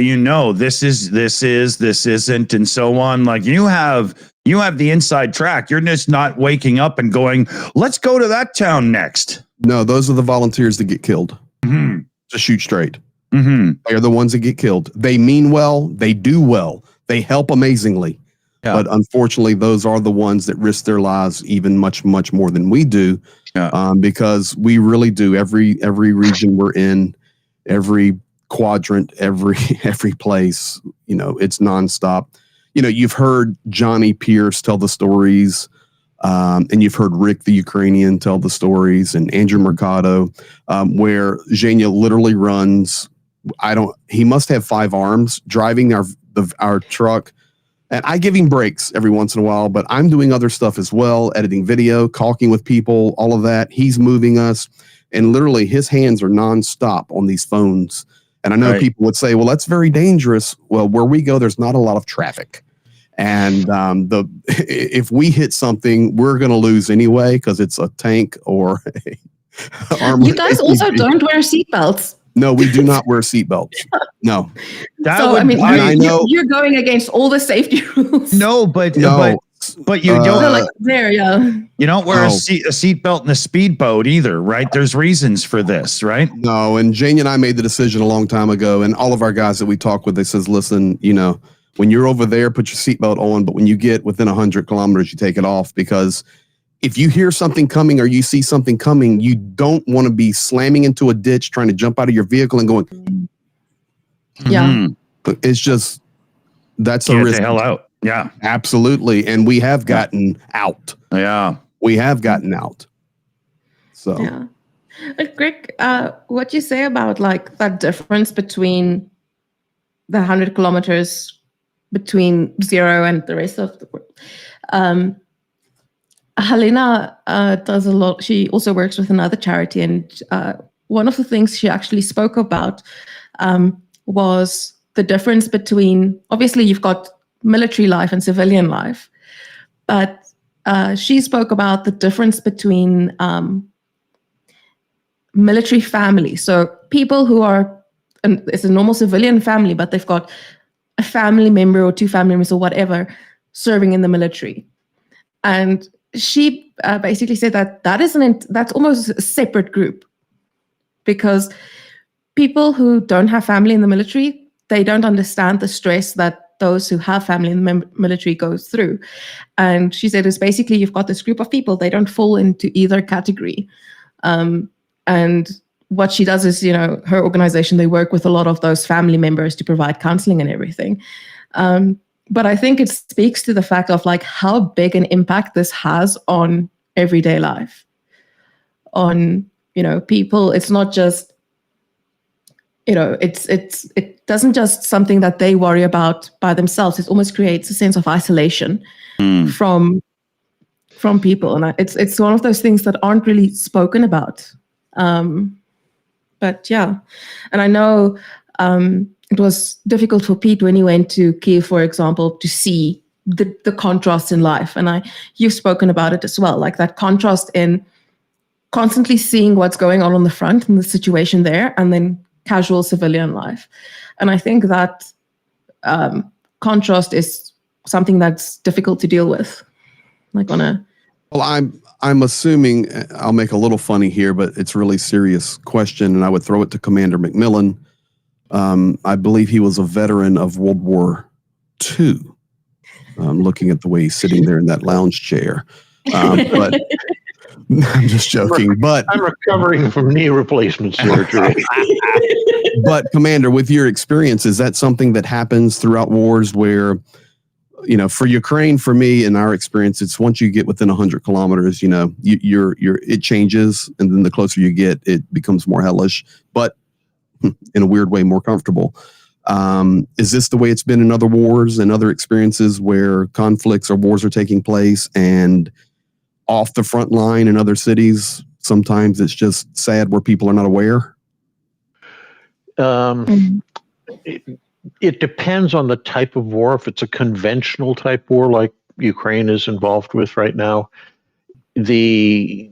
this isn't, and so on. Like you have the inside track. You're just not waking up and going, let's go to that town next.
No, those are the volunteers that get killed. To shoot straight. They're the ones that get killed. They mean well. They do well. They help amazingly. Yeah. But unfortunately, those are the ones that risk their lives even much, much more than we do. Yeah. Because we really do. Every region we're in, every quadrant, every place, it's nonstop. You've heard Johnny Pierce tell the stories. And you've heard Rick, the Ukrainian, tell the stories, and Andrew Mercado, where Zhenya literally runs. He must have 5 arms driving our truck. And I give him breaks every once in a while, but I'm doing other stuff as well, editing video, talking with people, all of that. He's moving us, and literally his hands are nonstop on these phones. And I know people would say, well, that's very dangerous. Well, where we go, there's not a lot of traffic. And if we hit something, we're going to lose anyway because it's a tank or a armored.
You guys also don't wear seatbelts.
No, we do not wear seatbelts. No.
You're going against all the safety rules.
But you don't You don't wear a seatbelt in a speedboat either, right? There's reasons for this, right?
No, and Jane and I made the decision a long time ago, and all of our guys that we talk with, they says, listen, when you're over there, put your seatbelt on, but when you get within 100 kilometers, you take it off, because if you hear something coming or you see something coming, you don't want to be slamming into a ditch, trying to jump out of your vehicle and going.
Yeah.
It's just, that's a risk.
Get the hell out. Yeah.
Absolutely. And we have gotten out.
Yeah.
We have gotten out. So.
Yeah. But Greg, what do you say about like that difference between the 100 kilometers between zero and the rest of the world? Halina does a lot. She also works with another charity, and one of the things she actually spoke about was the difference between, obviously you've got military life and civilian life, but she spoke about the difference between military family. So people who are, and it's a normal civilian family, but they've got a family member or 2 family members or whatever serving in the military. And she basically said that's almost a separate group, because people who don't have family in the military, they don't understand the stress that those who have family in the military goes through. And she said it's basically you've got this group of people, they don't fall into either category. And what she does is, her organization, they work with a lot of those family members to provide counseling and everything. But I think it speaks to the fact of like how big an impact this has on everyday life, on, people. It's not just, it doesn't just something that they worry about by themselves. It almost creates a sense of isolation from people. And it's one of those things that aren't really spoken about. But yeah, and I know it was difficult for Pete when he went to Kiev, for example, to see the contrast in life. And you've spoken about it as well, like that contrast in constantly seeing what's going on the front and the situation there, and then casual civilian life. And I think that contrast is something that's difficult to deal with, like on a.
Well, I'm assuming, I'll make a little funny here, but it's a really serious question, and I would throw it to Commander McMillan. I believe he was a veteran of World War II. Looking at the way he's sitting there in that lounge chair. But I'm just joking. But
I'm recovering from knee replacement surgery.
But Commander, with your experience, is that something that happens throughout wars where, for Ukraine, for me, in our experience, it's once you get within 100 kilometers, it changes, and then the closer you get, it becomes more hellish, but in a weird way, more comfortable. Is this the way it's been in other wars and other experiences where conflicts or wars are taking place, and off the front line in other cities, sometimes it's just sad where people are not aware?
It depends on the type of war. If it's a conventional type war like Ukraine is involved with right now, it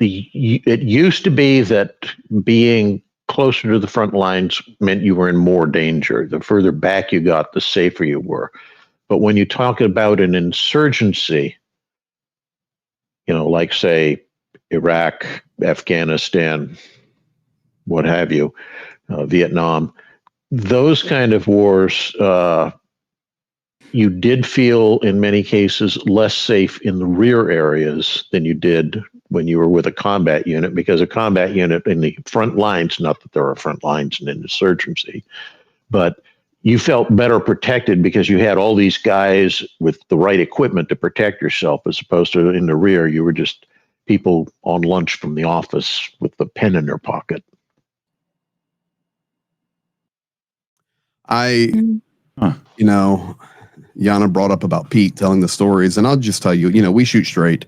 used to be that being closer to the front lines meant you were in more danger. The further back you got, the safer you were. But when you talk about an insurgency, like say Iraq, Afghanistan, what have you, Vietnam, those kind of wars, you did feel in many cases less safe in the rear areas than you did when you were with a combat unit, because a combat unit in the front lines, not that there are front lines in an insurgency, but you felt better protected because you had all these guys with the right equipment to protect yourself, as opposed to in the rear, you were just people on lunch from the office with the pen in their pocket.
Yana brought up about Pete telling the stories, and I'll just tell you, we shoot straight.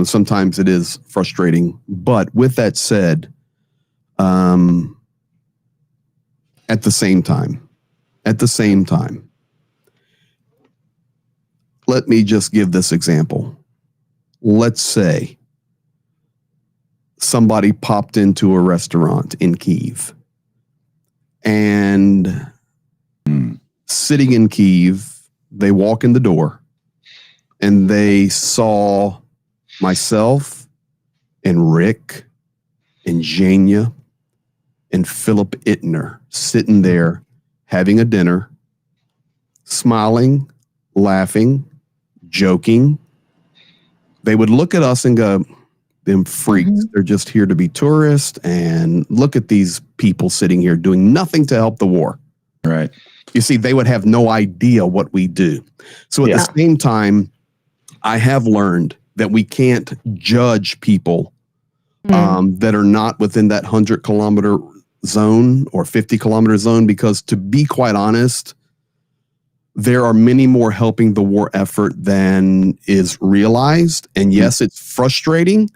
Sometimes it is frustrating, but with that said, at the same time, let me just give this example. Let's say somebody popped into a restaurant in Kyiv, and sitting in Kyiv, they walk in the door and they saw myself and Rick and Jania and Philip Ittner sitting there having a dinner, smiling, laughing, joking. They would look at us and go, them freaks, they're just here to be tourists, and look at these people sitting here doing nothing to help the war.
Right.
You see, they would have no idea what we do. So at the same time, I have learned that we can't judge people that are not within that 100-kilometer zone or 50-kilometer zone, because to be quite honest, there are many more helping the war effort than is realized. And yes, it's frustrating.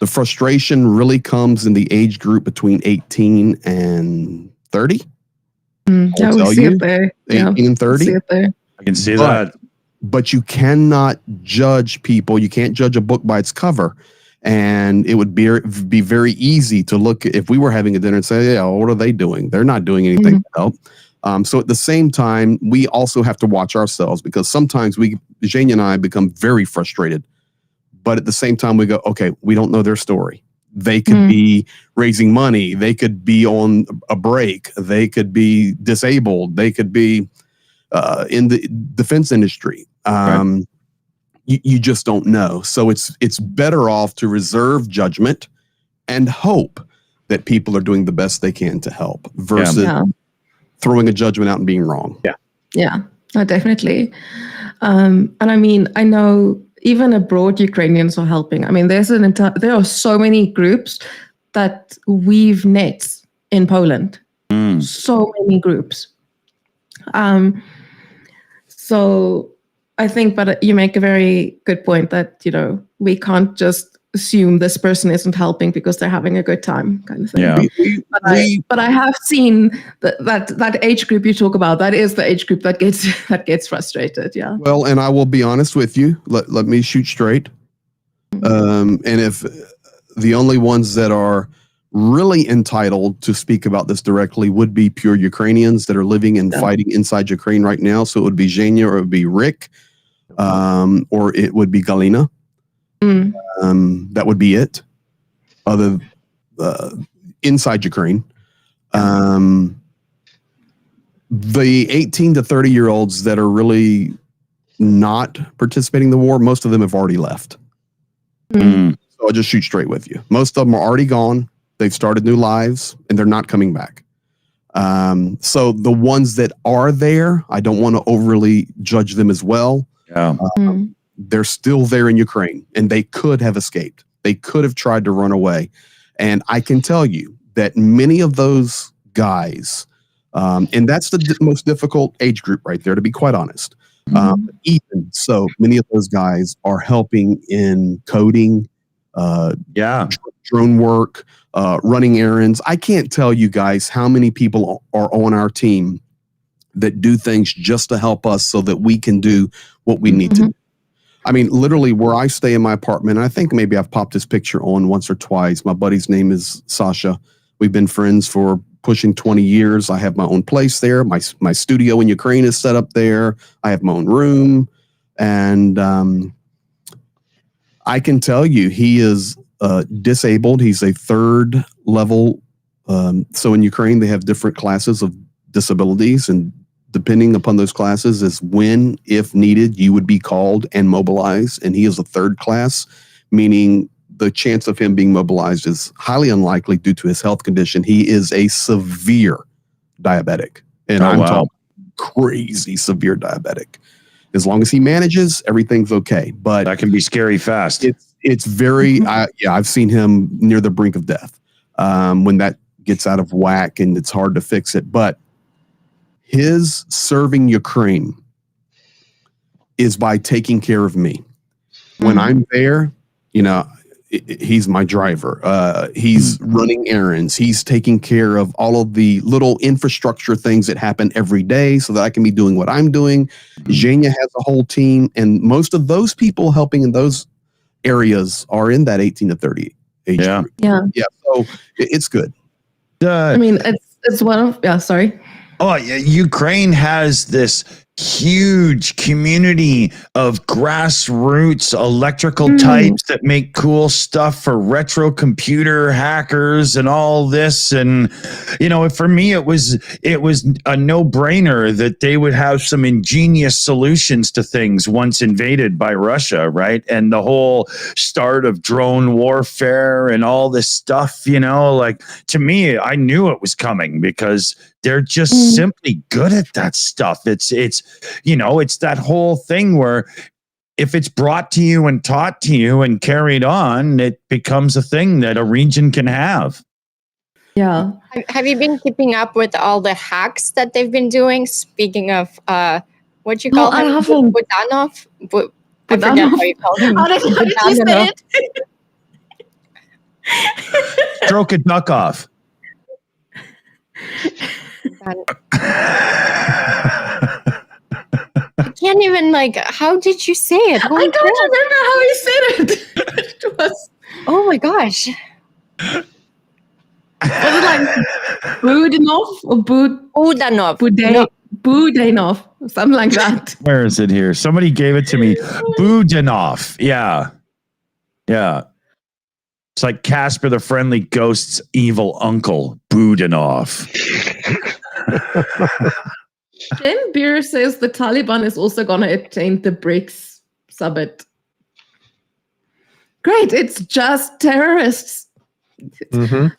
The frustration really comes in the age group between 18 and 30.
Yeah, we see it there.
18 and 30.
See it there.
I can see that.
But you cannot judge people. You can't judge a book by its cover. And it would be very easy to look at, if we were having a dinner and say, yeah, what are they doing? They're not doing anything to help. So at the same time, we also have to watch ourselves, because sometimes Jane and I become very frustrated. But at the same time, we go, okay, we don't know their story. They could be raising money. They could be on a break. They could be disabled. They could be in the defense industry.
Right.
You just don't know. So it's better off to reserve judgment and hope that people are doing the best they can to help versus throwing a judgment out and being wrong.
Yeah, no, definitely. And I mean, I know even abroad, Ukrainians are helping. I mean, there are so many groups that weave nets in Poland. So many groups. So I think, but you make a very good point that, we can't just assume this person isn't helping because they're having a good time, kind of thing.
Yeah.
But I have seen that age group you talk about. That is the age group that gets frustrated. Yeah.
Well, and I will be honest with you. Let me shoot straight. And if the only ones that are really entitled to speak about this directly would be pure Ukrainians that are living and fighting inside Ukraine right now. So it would be Zhenya or it would be Rick, or it would be Galina. That would be it. Other inside Ukraine. The 18 to 30-year-olds that are really not participating in the war, most of them have already left. So I'll just shoot straight with you. Most of them are already gone. They've started new lives, and they're not coming back. So the ones that are there, I don't want to overly judge them as well.
Yeah.
They're still there in Ukraine, and they could have escaped. They could have tried to run away. And I can tell you that many of those guys, and that's the most difficult age group right there, to be quite honest. Even so, many of those guys are helping in coding, drone work, running errands. I can't tell you guys how many people are on our team that do things just to help us so that we can do what we need to do. I mean, literally where I stay in my apartment, and I think maybe I've popped this picture on once or twice. My buddy's name is Sasha. We've been friends for pushing 20 years. I have my own place there. My studio in Ukraine is set up there. I have my own room. And I can tell you he is disabled. He's a 3rd level. So in Ukraine, they have different classes of disabilities, and depending upon those classes is when, if needed, you would be called and mobilized. And he is a 3rd class, meaning the chance of him being mobilized is highly unlikely due to his health condition. He is a severe diabetic, and I'm talking crazy severe diabetic. As long as he manages, everything's okay. But
that can be scary fast.
It's very, I've seen him near the brink of death when that gets out of whack and it's hard to fix it. But his serving Ukraine is by taking care of me. When I'm there, he's my driver. He's running errands. He's taking care of all of the little infrastructure things that happen every day so that I can be doing what I'm doing. Zhenya has a whole team, and most of those people helping in those areas are in that 18 to 30 age group. Yeah. So it's good.
I mean, it's one of, sorry.
Oh, yeah. Ukraine has this huge community of grassroots electrical types that make cool stuff for retro computer hackers and all this. And, for me, it was a no-brainer that they would have some ingenious solutions to things once invaded by Russia, right? And the whole start of drone warfare and all this stuff, to me, I knew it was coming because they're just simply good at that stuff. It's that whole thing where if it's brought to you and taught to you and carried on, it becomes a thing that a region can have.
Yeah. Have you been keeping up with all the hacks that they've been doing? Speaking of, what you call him? Budanov? I forget how you call him.
How did you say it?
Stroke a duck off.
I can't even how did you say it?
I don't remember how he said it. It was,
oh my gosh.
Was it like Budanov or
Budanov?
Budanov, something like that.
Where is it here? Somebody gave it to me. Budanov. Yeah. Yeah. It's like Casper the Friendly Ghost's evil uncle, Budanov.
Jen Beer says the Taliban is also going to attain the BRICS summit. Great, it's just terrorists. And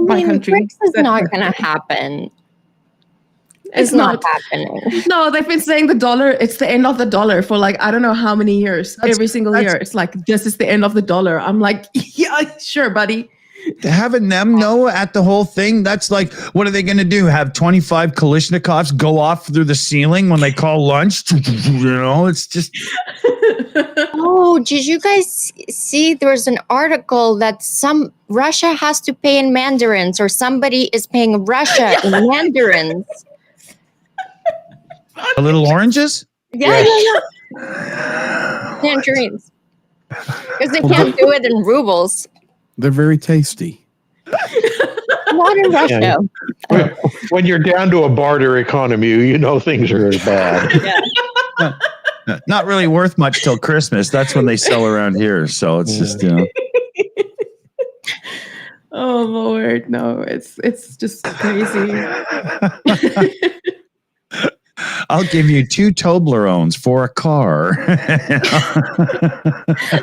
my country.
BRICS is not going to happen. It's not happening.
No, they've been saying the dollar, it's the end of the dollar for I don't know how many years. Every single year. It's this is the end of the dollar. I'm like, yeah, sure, buddy.
Having them know at the whole thing, that's what are they going to do? Have 25 Kalashnikovs go off through the ceiling when they call lunch? It's just
Oh, did you guys see there was an article that Russia has to pay in mandarins, or somebody is paying Russia in mandarins?
A little oranges?
Yeah. Tangerines. Because they can't do it in rubles.
They're very tasty.
Not in Russia.
When you're down to a barter economy, you know things are bad.
Yeah.
Not really worth much till Christmas. That's when they sell around here. So it's just,
Oh Lord, no, it's just crazy.
I'll give you 2 Toblerones for a car.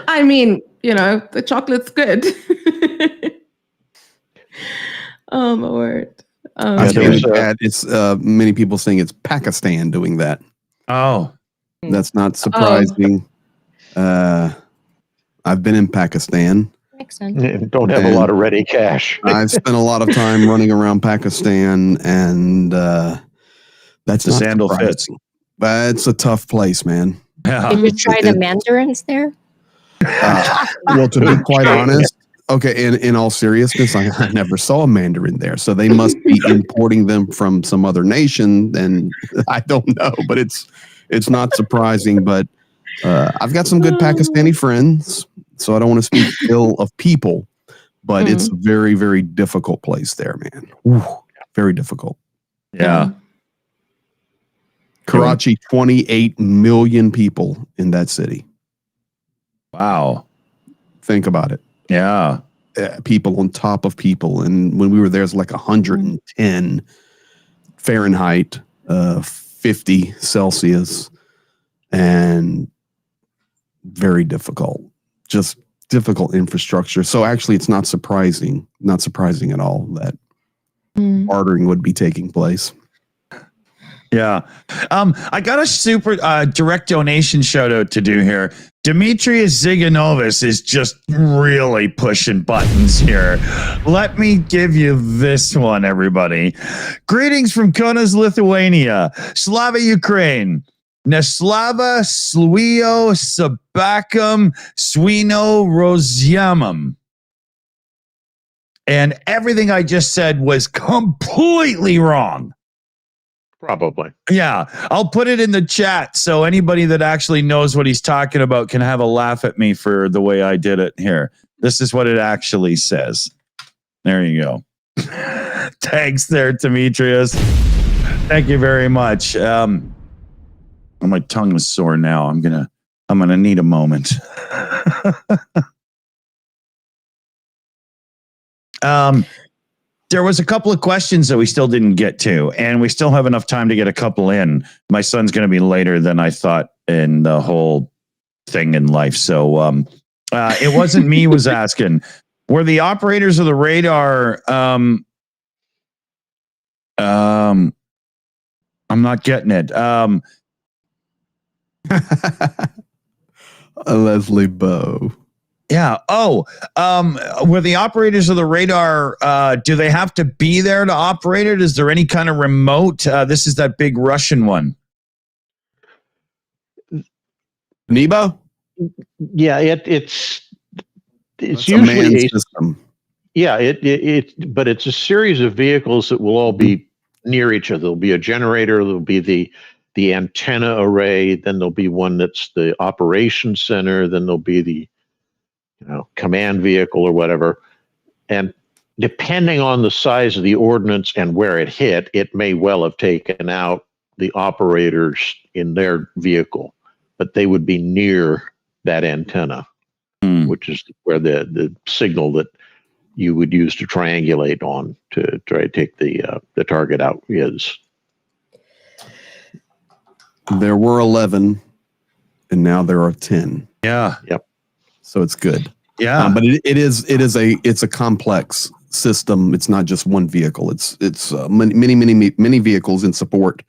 I mean, the chocolate's good. Oh my word.
I
Yeah,
see
there's
in the chat, it's many people saying it's Pakistan doing that.
Oh,
That's not surprising. I've been in Pakistan.
Makes sense.
Don't have a lot of ready cash.
I've spent a lot of time running around Pakistan, and that's
the
not
sandal
surprising. But it's a tough place, man.
yeah.
Did you try the mandarins there?
Well, to be quite honest, okay, in all seriousness, I never saw a mandarin there, so they must be importing them from some other nation, and I don't know, but it's not surprising. But I've got some good Pakistani friends, so I don't want to speak ill of people, but it's a very, very difficult place there, man. Ooh, very difficult.
Yeah.
Karachi, 28 million people in that city.
Wow.
Think about it.
Yeah.
People on top of people. And when we were there, it was like 110 Fahrenheit, 50 Celsius, and very difficult. Just difficult infrastructure. So actually, it's not surprising at all that bartering would be taking place.
Yeah. I got a super direct donation shout out to do here. Demetrius Ziganovis is just really pushing buttons here. Let me give you this one, everybody. Greetings from Kaunas, Lithuania. Slava Ukraine. Neslava Sluio Sabakam Swino Rosyamum. And everything I just said was completely wrong.
Probably.
Yeah, I'll put it in the chat so anybody that actually knows what he's talking about can have a laugh at me for the way I did it here. This is what it actually says. There you go. Thanks there, Demetrius. Thank you very much. My tongue is sore now. I'm gonna need a moment. There was a couple of questions that we still didn't get to, and we still have enough time to get a couple in. My son's going to be later than I thought in the whole thing in life. So it wasn't me was asking, were the operators of the radar, I'm not getting it.
Leslie Bowe.
Yeah. Oh, were the operators of the radar, do they have to be there to operate it? Is there any kind of remote? This is that big Russian one.
Nebo?
Yeah, it's
That's
usually
a manned system.
Yeah, but it's a series of vehicles that will all be near each other. There'll be a generator, there'll be the antenna array, then there'll be one that's the operations center, then there'll be the command vehicle or whatever. And depending on the size of the ordnance and where it hit, it may well have taken out the operators in their vehicle, but they would be near that antenna, which is where the signal that you would use to triangulate on to try to take the target out is.
There were 11, and now there are 10.
Yeah.
Yep.
So it's good.
Yeah.
But it's a complex system. It's not just one vehicle. It's many vehicles in support.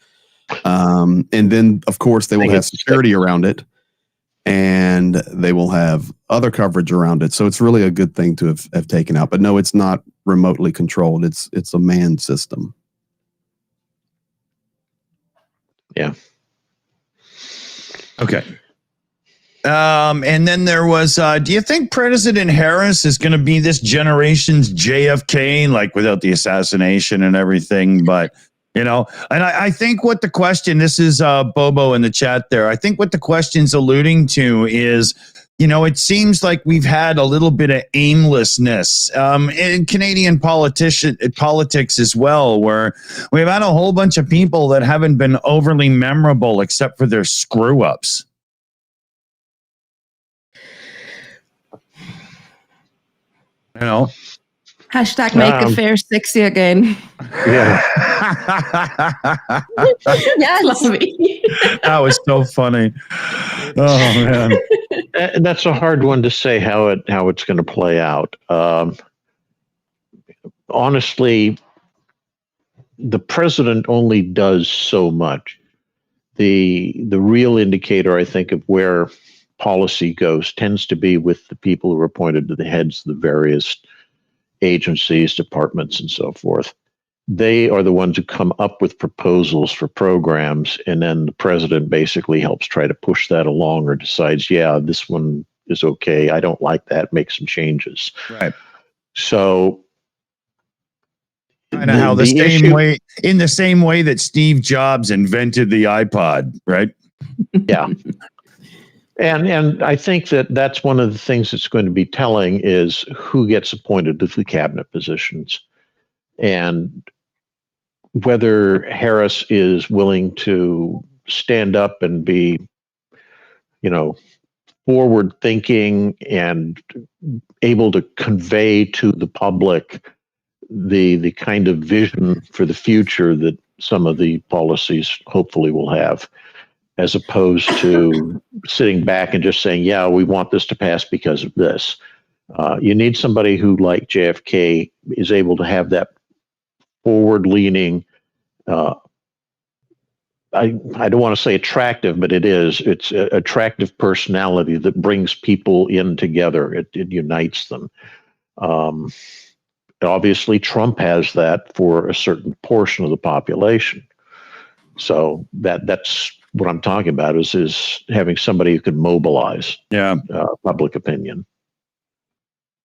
And then of course they will have security around it, and they will have other coverage around it. So it's really a good thing to have taken out. But no, it's not remotely controlled. It's a manned system.
Yeah.
Okay. And then there was, do you think President Harris is going to be this generation's JFK, like without the assassination and everything? But, and I think what the question, this is Bobo in the chat there, I think what the question's alluding to is, it seems like we've had a little bit of aimlessness in Canadian politics as well, where we've had a whole bunch of people that haven't been overly memorable except for their screw-ups.
Hashtag make affair sexy again.
Yeah.
Yes.
That was so funny. Oh man.
That's a hard one to say how it's going to play out. Honestly, the president only does so much. The real indicator, I think, of where policy goes tends to be with the people who are appointed to the heads of the various agencies, departments, and so forth. They are the ones who come up with proposals for programs, and then the president basically helps try to push that along or decides, yeah, this one is okay. I don't like that. Make some changes.
Right.
So
kind of how in the same way that Steve Jobs invented the iPod, right?
Yeah. And I think that's one of the things that's going to be telling is who gets appointed to the cabinet positions and whether Harris is willing to stand up and be, forward thinking and able to convey to the public the kind of vision for the future that some of the policies hopefully will have, as opposed to sitting back and just saying, yeah, we want this to pass because of this. You need somebody who, like JFK, is able to have that forward-leaning, I don't want to say attractive, but it's an attractive personality that brings people in together. It unites them. Obviously, Trump has that for a certain portion of the population. So that's what I'm talking about is having somebody who can mobilize public opinion.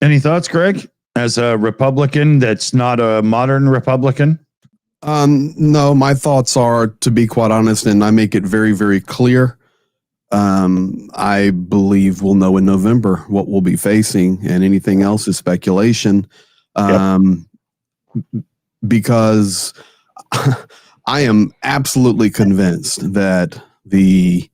Any thoughts, Greg, as a Republican that's not a modern Republican?
No, my thoughts are, to be quite honest, and I make it very, very clear. I believe we'll know in November what we'll be facing, and anything else is speculation. Because I am absolutely convinced that the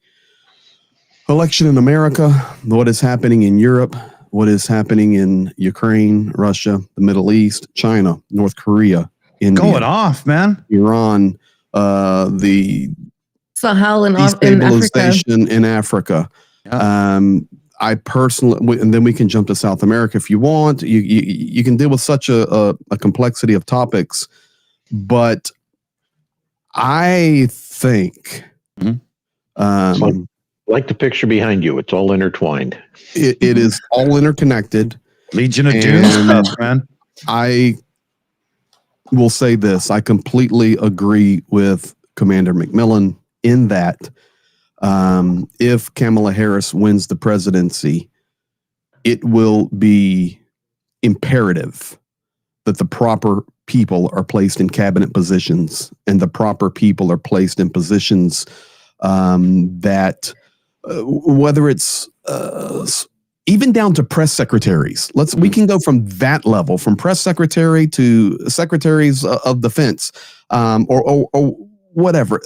election in America, what is happening in Europe, what is happening in Ukraine, Russia, the Middle East, China, North Korea, India,
going off, man,
Iran, the
Sahel in
destabilization in Africa.
Yeah.
I personally, and then we can jump to South America if you want. You can deal with such a complexity of topics, but I think,
like the picture behind you, it's all intertwined.
It is all interconnected.
Legion of Doom stuff, man.
I will say this: I completely agree with Commander McMillan in that. If Kamala Harris wins the presidency, it will be imperative that the proper people are placed in cabinet positions and the proper people are placed in positions that whether it's even down to press secretaries. We can go from that level, from press secretary to secretaries of defense, or whatever.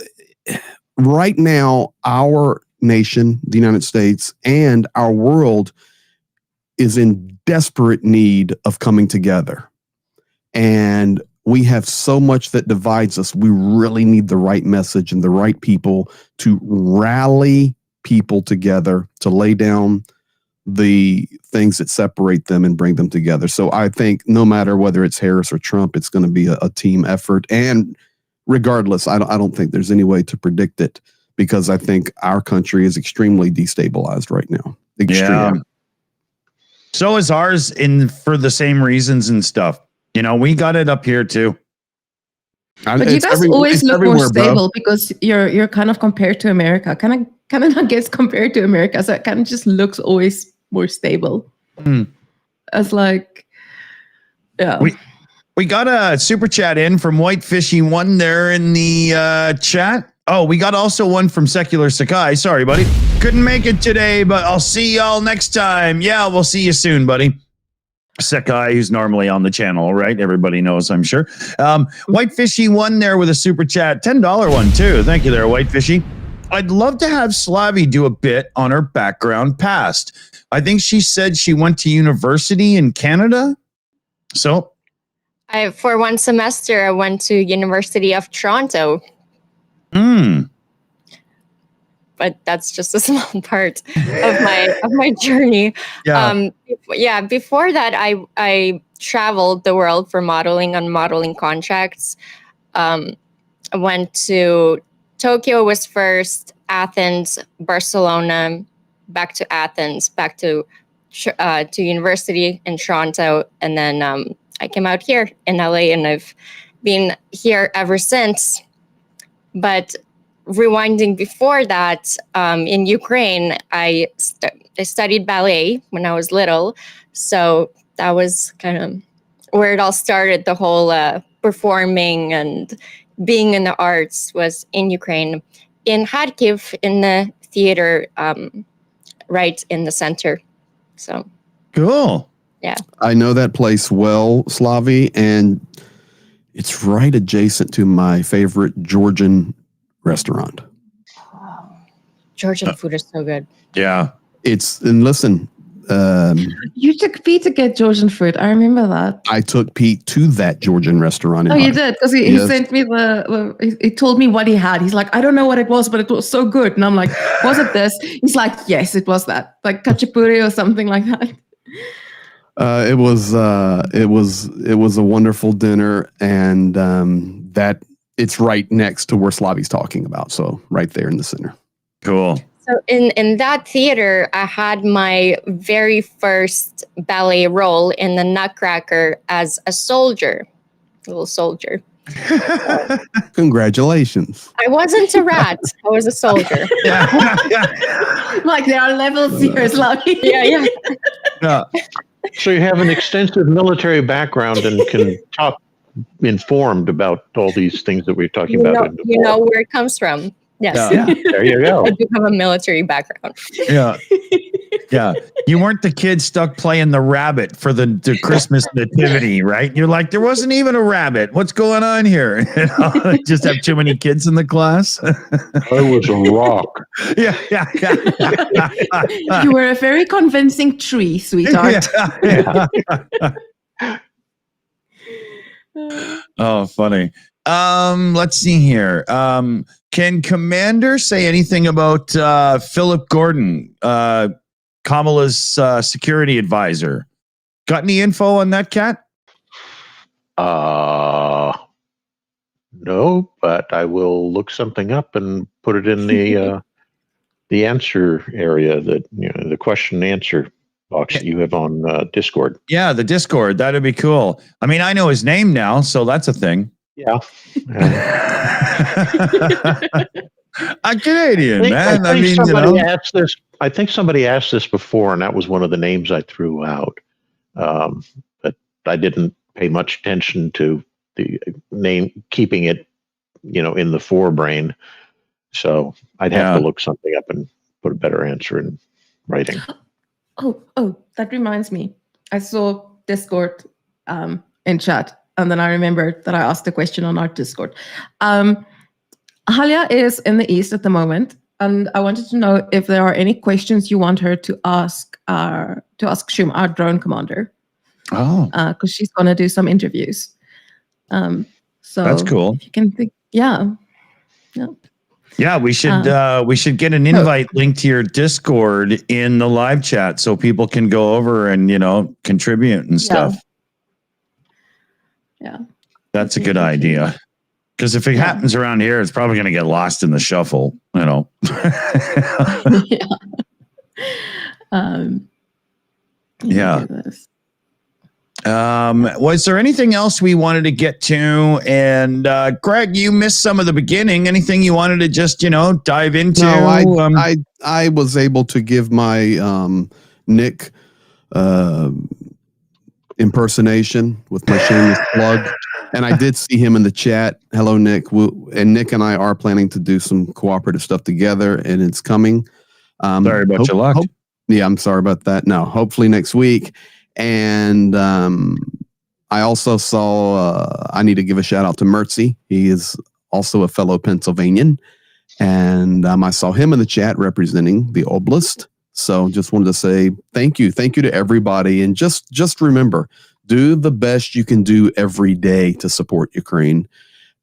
Right now, our nation, the United States, and our world is in desperate need of coming together. And we have so much that divides us. We really need the right message and the right people to rally people together, to lay down the things that separate them and bring them together. So I think no matter whether it's Harris or Trump, it's going to be a team effort. And regardless, I don't think there's any way to predict it, because I think our country is extremely destabilized right now. Extreme.
Yeah. So is ours, for the same reasons and stuff. We got it up here too.
But you guys always look more stable, because you're kind of compared to America. Can I Canada gets compared to America, so it kind of just looks always more stable. As like, yeah.
We got a super chat in from Whitefishy1 there in the chat. Oh, we got also one from Secular Sakai. Sorry, buddy. Couldn't make it today, but I'll see y'all next time. Yeah, we'll see you soon, buddy. Sakai, who's normally on the channel, right? Everybody knows, I'm sure. Whitefishy1 there with a super chat. $10 one, too. Thank you there, Whitefishy. I'd love to have Slavi do a bit on her background past. I think she said she went to university in Canada. So...
For one semester, I went to University of Toronto. But that's just a small part of my journey.
Yeah.
Before that, I traveled the world for modeling on modeling contracts. I went to Tokyo was first, Athens, Barcelona, back to Athens, back to university in Toronto, and then I came out here in LA, and I've been here ever since. But rewinding before that, in Ukraine, I studied ballet when I was little. So that was kind of where it all started. The whole performing and being in the arts was in Ukraine, in Kharkiv, in the theater, right in the center. So
cool.
Yeah.
I know that place well, Slavi, and it's right adjacent to my favorite Georgian restaurant.
Georgian food is so good.
Yeah.
And listen.
You took Pete to get Georgian food. I remember that.
I took Pete to that Georgian restaurant.
You did? Because he sent me he told me what he had. He's like, I don't know what it was, but it was so good. And I'm like, was it this? He's like, yes, it was that. Like khachapuri or something like that.
It was a wonderful dinner, and that it's right next to where Slavi's talking about. So right there in the center.
Cool.
So in that theater, I had my very first ballet role in the Nutcracker as a little soldier.
Congratulations.
I wasn't a rat. I was a soldier.
Like there are levels here, Slavi.
Yeah.
So you have an extensive military background and can talk informed about all these things that we're talking about.
You know where it comes from. Yes.
Yeah.
There you go.
I do have a military background.
Yeah. Yeah. You weren't the kid stuck playing the rabbit for the Christmas nativity, right? You're like, there wasn't even a rabbit. What's going on here? Just have too many kids in the class.
I was a rock.
Yeah.
You were a very convincing tree, sweetheart.
Yeah. Oh, funny. Let's see here. Can Commander say anything about Philip Gordon, Kamala's security advisor? Got any info on that, Cat?
No, but I will look something up and put it in the answer area, the question and answer box that you have on Discord.
Yeah, the Discord. That'd be cool. I mean, I know his name now, so that's a thing.
Yeah.
A Canadian, man.
I think somebody asked this. I think somebody asked this before, and that was one of the names I threw out. But I didn't pay much attention to the name, keeping it, in the forebrain. So I'd have to look something up and put a better answer in writing.
Oh, that reminds me. I saw Discord in chat, and then I remembered that I asked a question on our Discord. Halia is in the East at the moment, and I wanted to know if there are any questions you want her to ask Shum, our drone commander.
Oh,
because she's gonna do some interviews. So
that's cool.
If you can think, yeah.
Yeah, we should get an invite link to your Discord in the live chat so people can go over and contribute and stuff.
Yeah,
that's a good idea. Because if it happens around here, it's probably going to get lost in the shuffle. Was there anything else we wanted to get to? And Greg, you missed some of the beginning. Anything you wanted to just, dive into?
No, I was able to give my Nick impersonation with my shameless plug. And I did see him in the chat. Hello, Nick. And Nick and I are planning to do some cooperative stuff together, and it's coming.
Sorry about your luck.
Yeah, I'm sorry about that. No, hopefully next week. And I also saw, I need to give a shout out to Mertzy. He is also a fellow Pennsylvanian. And I saw him in the chat representing the Oblast. So just wanted to say thank you. Thank you to everybody. And just remember, do the best you can do every day to support Ukraine.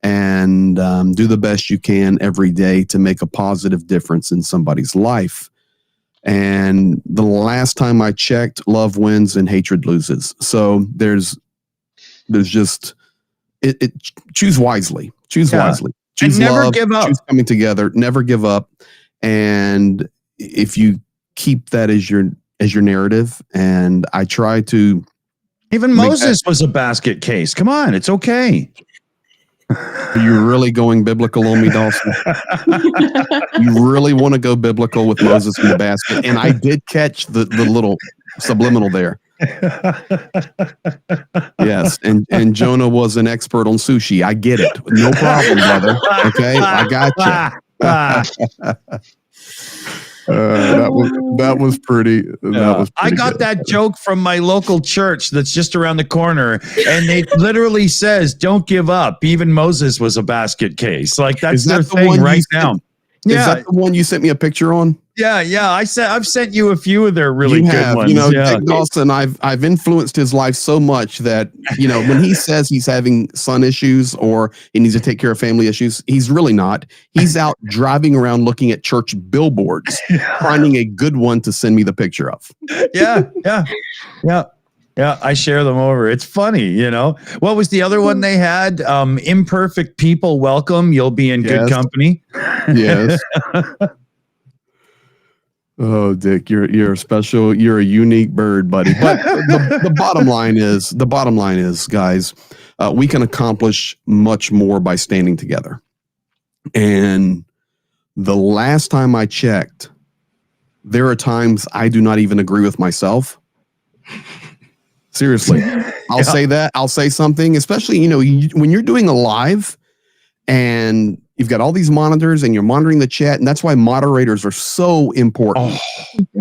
And do the best you can every day to make a positive difference in somebody's life. And the last time I checked, love wins and hatred loses. So there's just choose wisely. Choose wisely. Choose
and never
love,
give up.
Choose coming together. Never give up. And if you keep that as your narrative, and I try to.
Even Moses was a basket case. Come on, it's okay.
Are you really going biblical on me, Dawson? You really want to go biblical with Moses in the basket? And I did catch the little subliminal there. Yes, and Jonah was an expert on sushi. I get it. No problem, brother. Okay, I got you. That was pretty.
I got that joke from my local church that's just around the corner, and it literally says, "Don't give up." Even Moses was a basket case. Like that's their thing right now.
Is that the one you sent me a picture on?
Yeah. I've sent you a few of their really good ones.
Dick Dawson, I've influenced his life so much that, when he says he's having son issues or he needs to take care of family issues, he's really not. He's out driving around looking at church billboards, finding a good one to send me the picture of.
Yeah, I share them over. It's funny, What was the other one they had? Imperfect people welcome. You'll be in good company.
Yes. Oh, Dick, you're special. You're a unique bird, buddy. But the bottom line is, guys, we can accomplish much more by standing together. And the last time I checked, there are times I do not even agree with myself. Seriously, I'll say that. I'll say something, especially, when you're doing a live and you've got all these monitors and you're monitoring the chat. And that's why moderators are so important.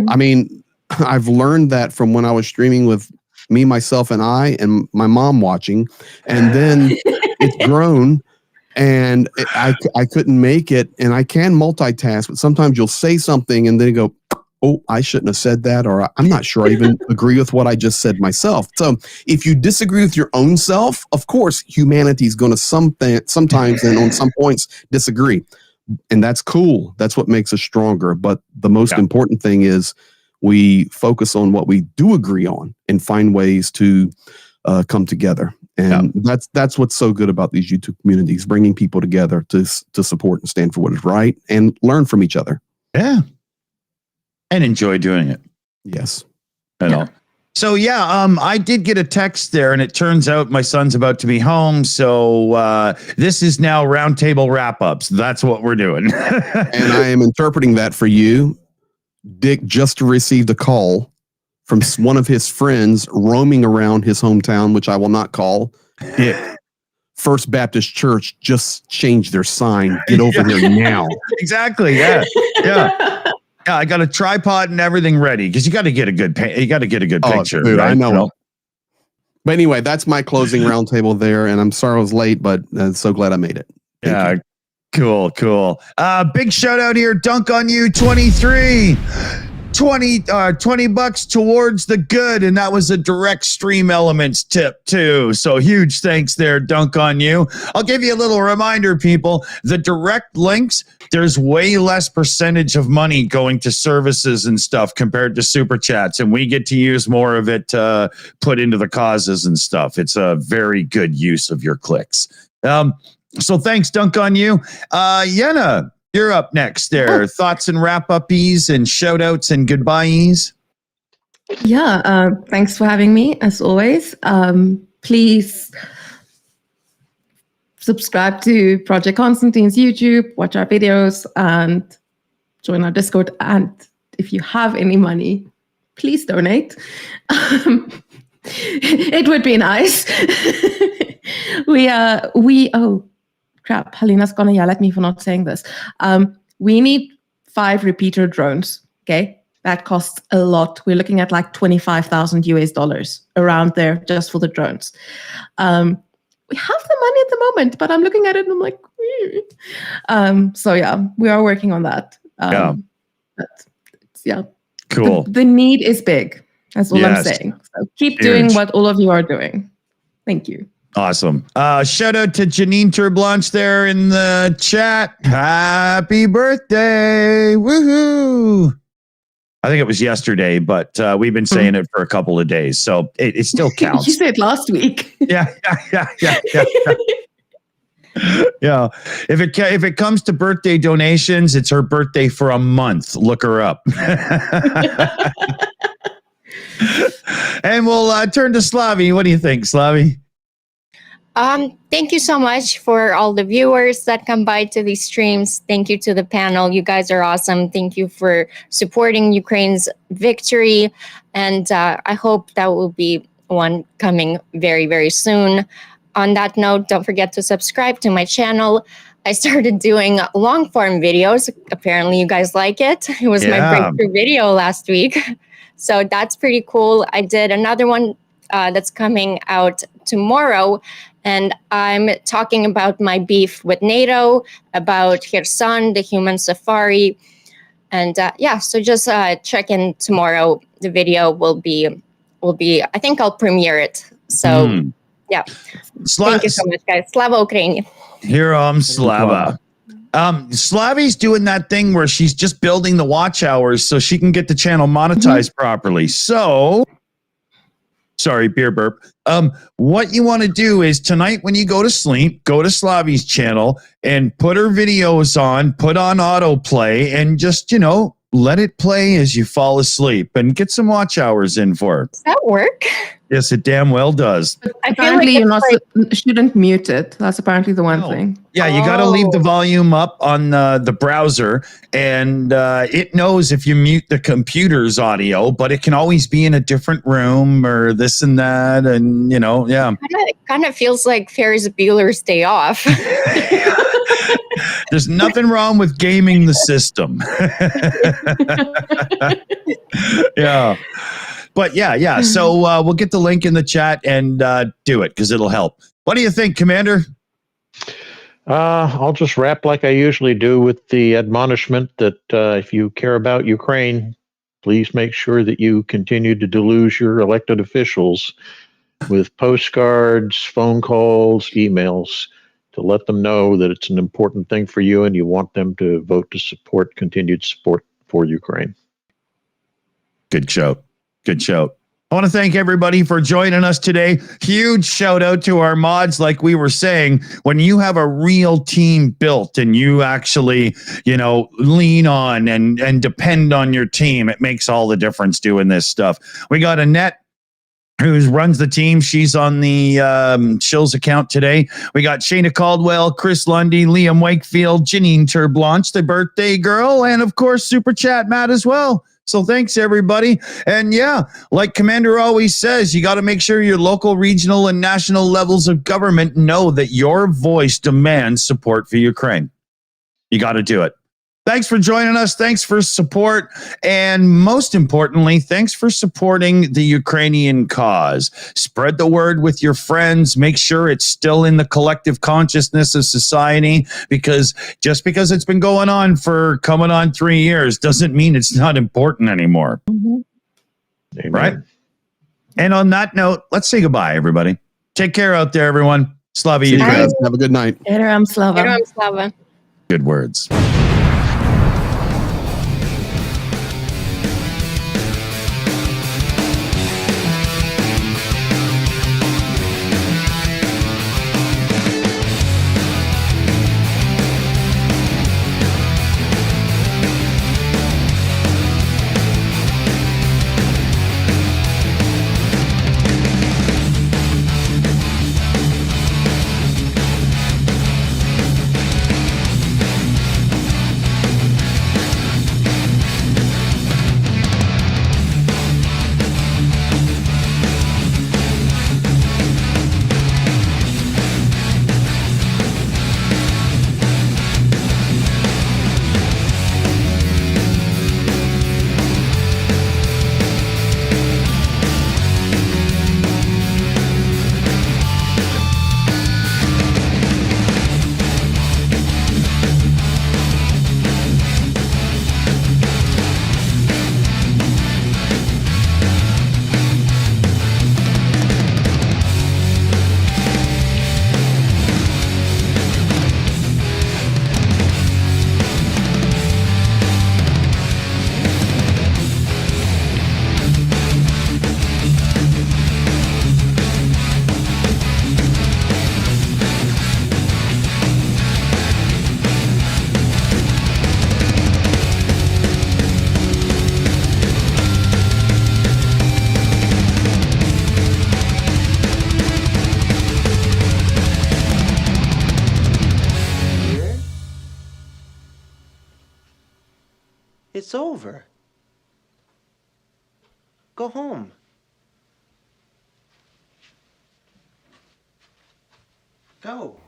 I mean, I've learned that from when I was streaming with me, myself, and my mom watching. And then it's grown and I couldn't make it. And I can multitask, but sometimes you'll say something and then you go, oh, I shouldn't have said that, or I'm not sure I even agree with what I just said myself. So if you disagree with your own self, of course, humanity is going to sometimes and on some points disagree. And that's cool. That's what makes us stronger. But the most important thing is we focus on what we do agree on and find ways to come together. And that's what's so good about these YouTube communities, bringing people together to support and stand for what is right and learn from each other.
Yeah. And enjoy doing it.
Yes.
So I did get a text there, and it turns out my son's about to be home. So this is now roundtable wrap-ups. That's what we're doing.
And I am interpreting that for you. Dick just received a call from one of his friends roaming around his hometown, which I will not call. First Baptist Church just changed their sign. Get over here now.
Exactly. Yeah. Yeah, I got a tripod and everything ready because you got to get a good picture.
Dude,
right?
I know. But anyway, that's my closing roundtable there, and I'm sorry I was late, but so glad I made it. Thank you.
Cool. Big shout out here, Dunk on You 23. $20 towards the good, and that was a direct stream elements tip too. So huge thanks there, Dunk on You. I'll give you a little reminder, people. The direct links, there's way less percentage of money going to services and stuff compared to super chats, and we get to use more of it put into the causes and stuff. It's a very good use of your clicks. So thanks, Dunk on You. Yenna, you're up next there. Thoughts and wrap-up-ease and shout-outs and goodbye-ease?
Yeah, thanks for having me, as always. Please subscribe to Project Constantine's YouTube, watch our videos, and join our Discord. And if you have any money, please donate. It would be nice. Oh crap, Helena's gonna yell at me for not saying this. We need 5 repeater drones, okay? That costs a lot. We're looking at like 25,000 US dollars around there just for the drones. We have the money at the moment, but I'm looking at it and I'm like, so yeah, we are working on that. But yeah,
Cool.
The need is big. That's all I'm saying. So keep doing what all of you are doing. Thank you.
Awesome. Shout out to Janine Turblanche there in the chat. Happy birthday. Woohoo. I think it was yesterday, but we've been saying it for a couple of days, so it still counts.
You said last week.
Yeah. Yeah. If it comes to birthday donations, it's her birthday for a month. Look her up. And we'll turn to Slavi. What do you think, Slavi?
Thank you so much for all the viewers that come by to these streams. Thank you to the panel. You guys are awesome. Thank you for supporting Ukraine's victory. And I hope that will be one coming very, very soon. On that note, don't forget to subscribe to my channel. I started doing long form videos. Apparently you guys like it. It was my breakthrough video last week. So that's pretty cool. I did another one that's coming out tomorrow. And I'm talking about my beef with NATO, about Kherson, the human safari. And so just check in tomorrow. The video will be, I think I'll premiere it. So yeah. Thank you so much, guys. Slava Ukraini.
Hiram Slava. Slavi's doing that thing where she's just building the watch hours so she can get the channel monetized properly. So, sorry, beer burp. What you want to do is tonight when you go to sleep, go to Slavi's channel and put her videos on, put on autoplay, and just, let it play as you fall asleep and get some watch hours in for her.
Does that work?
Yes, it damn well does.
Apparently, you're not shouldn't mute it. That's apparently the one thing.
Yeah, you got to leave the volume up on the browser, and it knows if you mute the computer's audio, but it can always be in a different room or this and that, and
It kind of feels like Ferris Bueller's Day Off.
There's nothing wrong with gaming the system. Yeah. But yeah. So we'll get the link in the chat and do it because it'll help. What do you think, Commander?
I'll just wrap like I usually do with the admonishment that if you care about Ukraine, please make sure that you continue to deluge your elected officials with postcards, phone calls, emails to let them know that it's an important thing for you and you want them to vote to support continued support for Ukraine.
Good show. I want to thank everybody for joining us today. Huge shout out to our mods. Like we were saying, when you have a real team built and you actually, lean on and depend on your team, it makes all the difference doing this stuff. We got Annette, who runs the team. She's on the Shills account today. We got Shayna Caldwell, Chris Lundy, Liam Wakefield, Janine Turblanche, the birthday girl, and of course, Super Chat Matt as well. So thanks, everybody. And yeah, like Commander always says, you got to make sure your local, regional, and national levels of government know that your voice demands support for Ukraine. You got to do it. Thanks for joining us. Thanks for support. And most importantly, thanks for supporting the Ukrainian cause. Spread the word with your friends. Make sure it's still in the collective consciousness of society, because just because it's been going on for coming on 3 years doesn't mean it's not important anymore. Right? And on that note, let's say goodbye, everybody. Take care out there, everyone. Slava
See you
Ukraine.
guys. Have a good night.
Heram Slava.
Heram Slava.
Good words.
It's over. Go home. Go.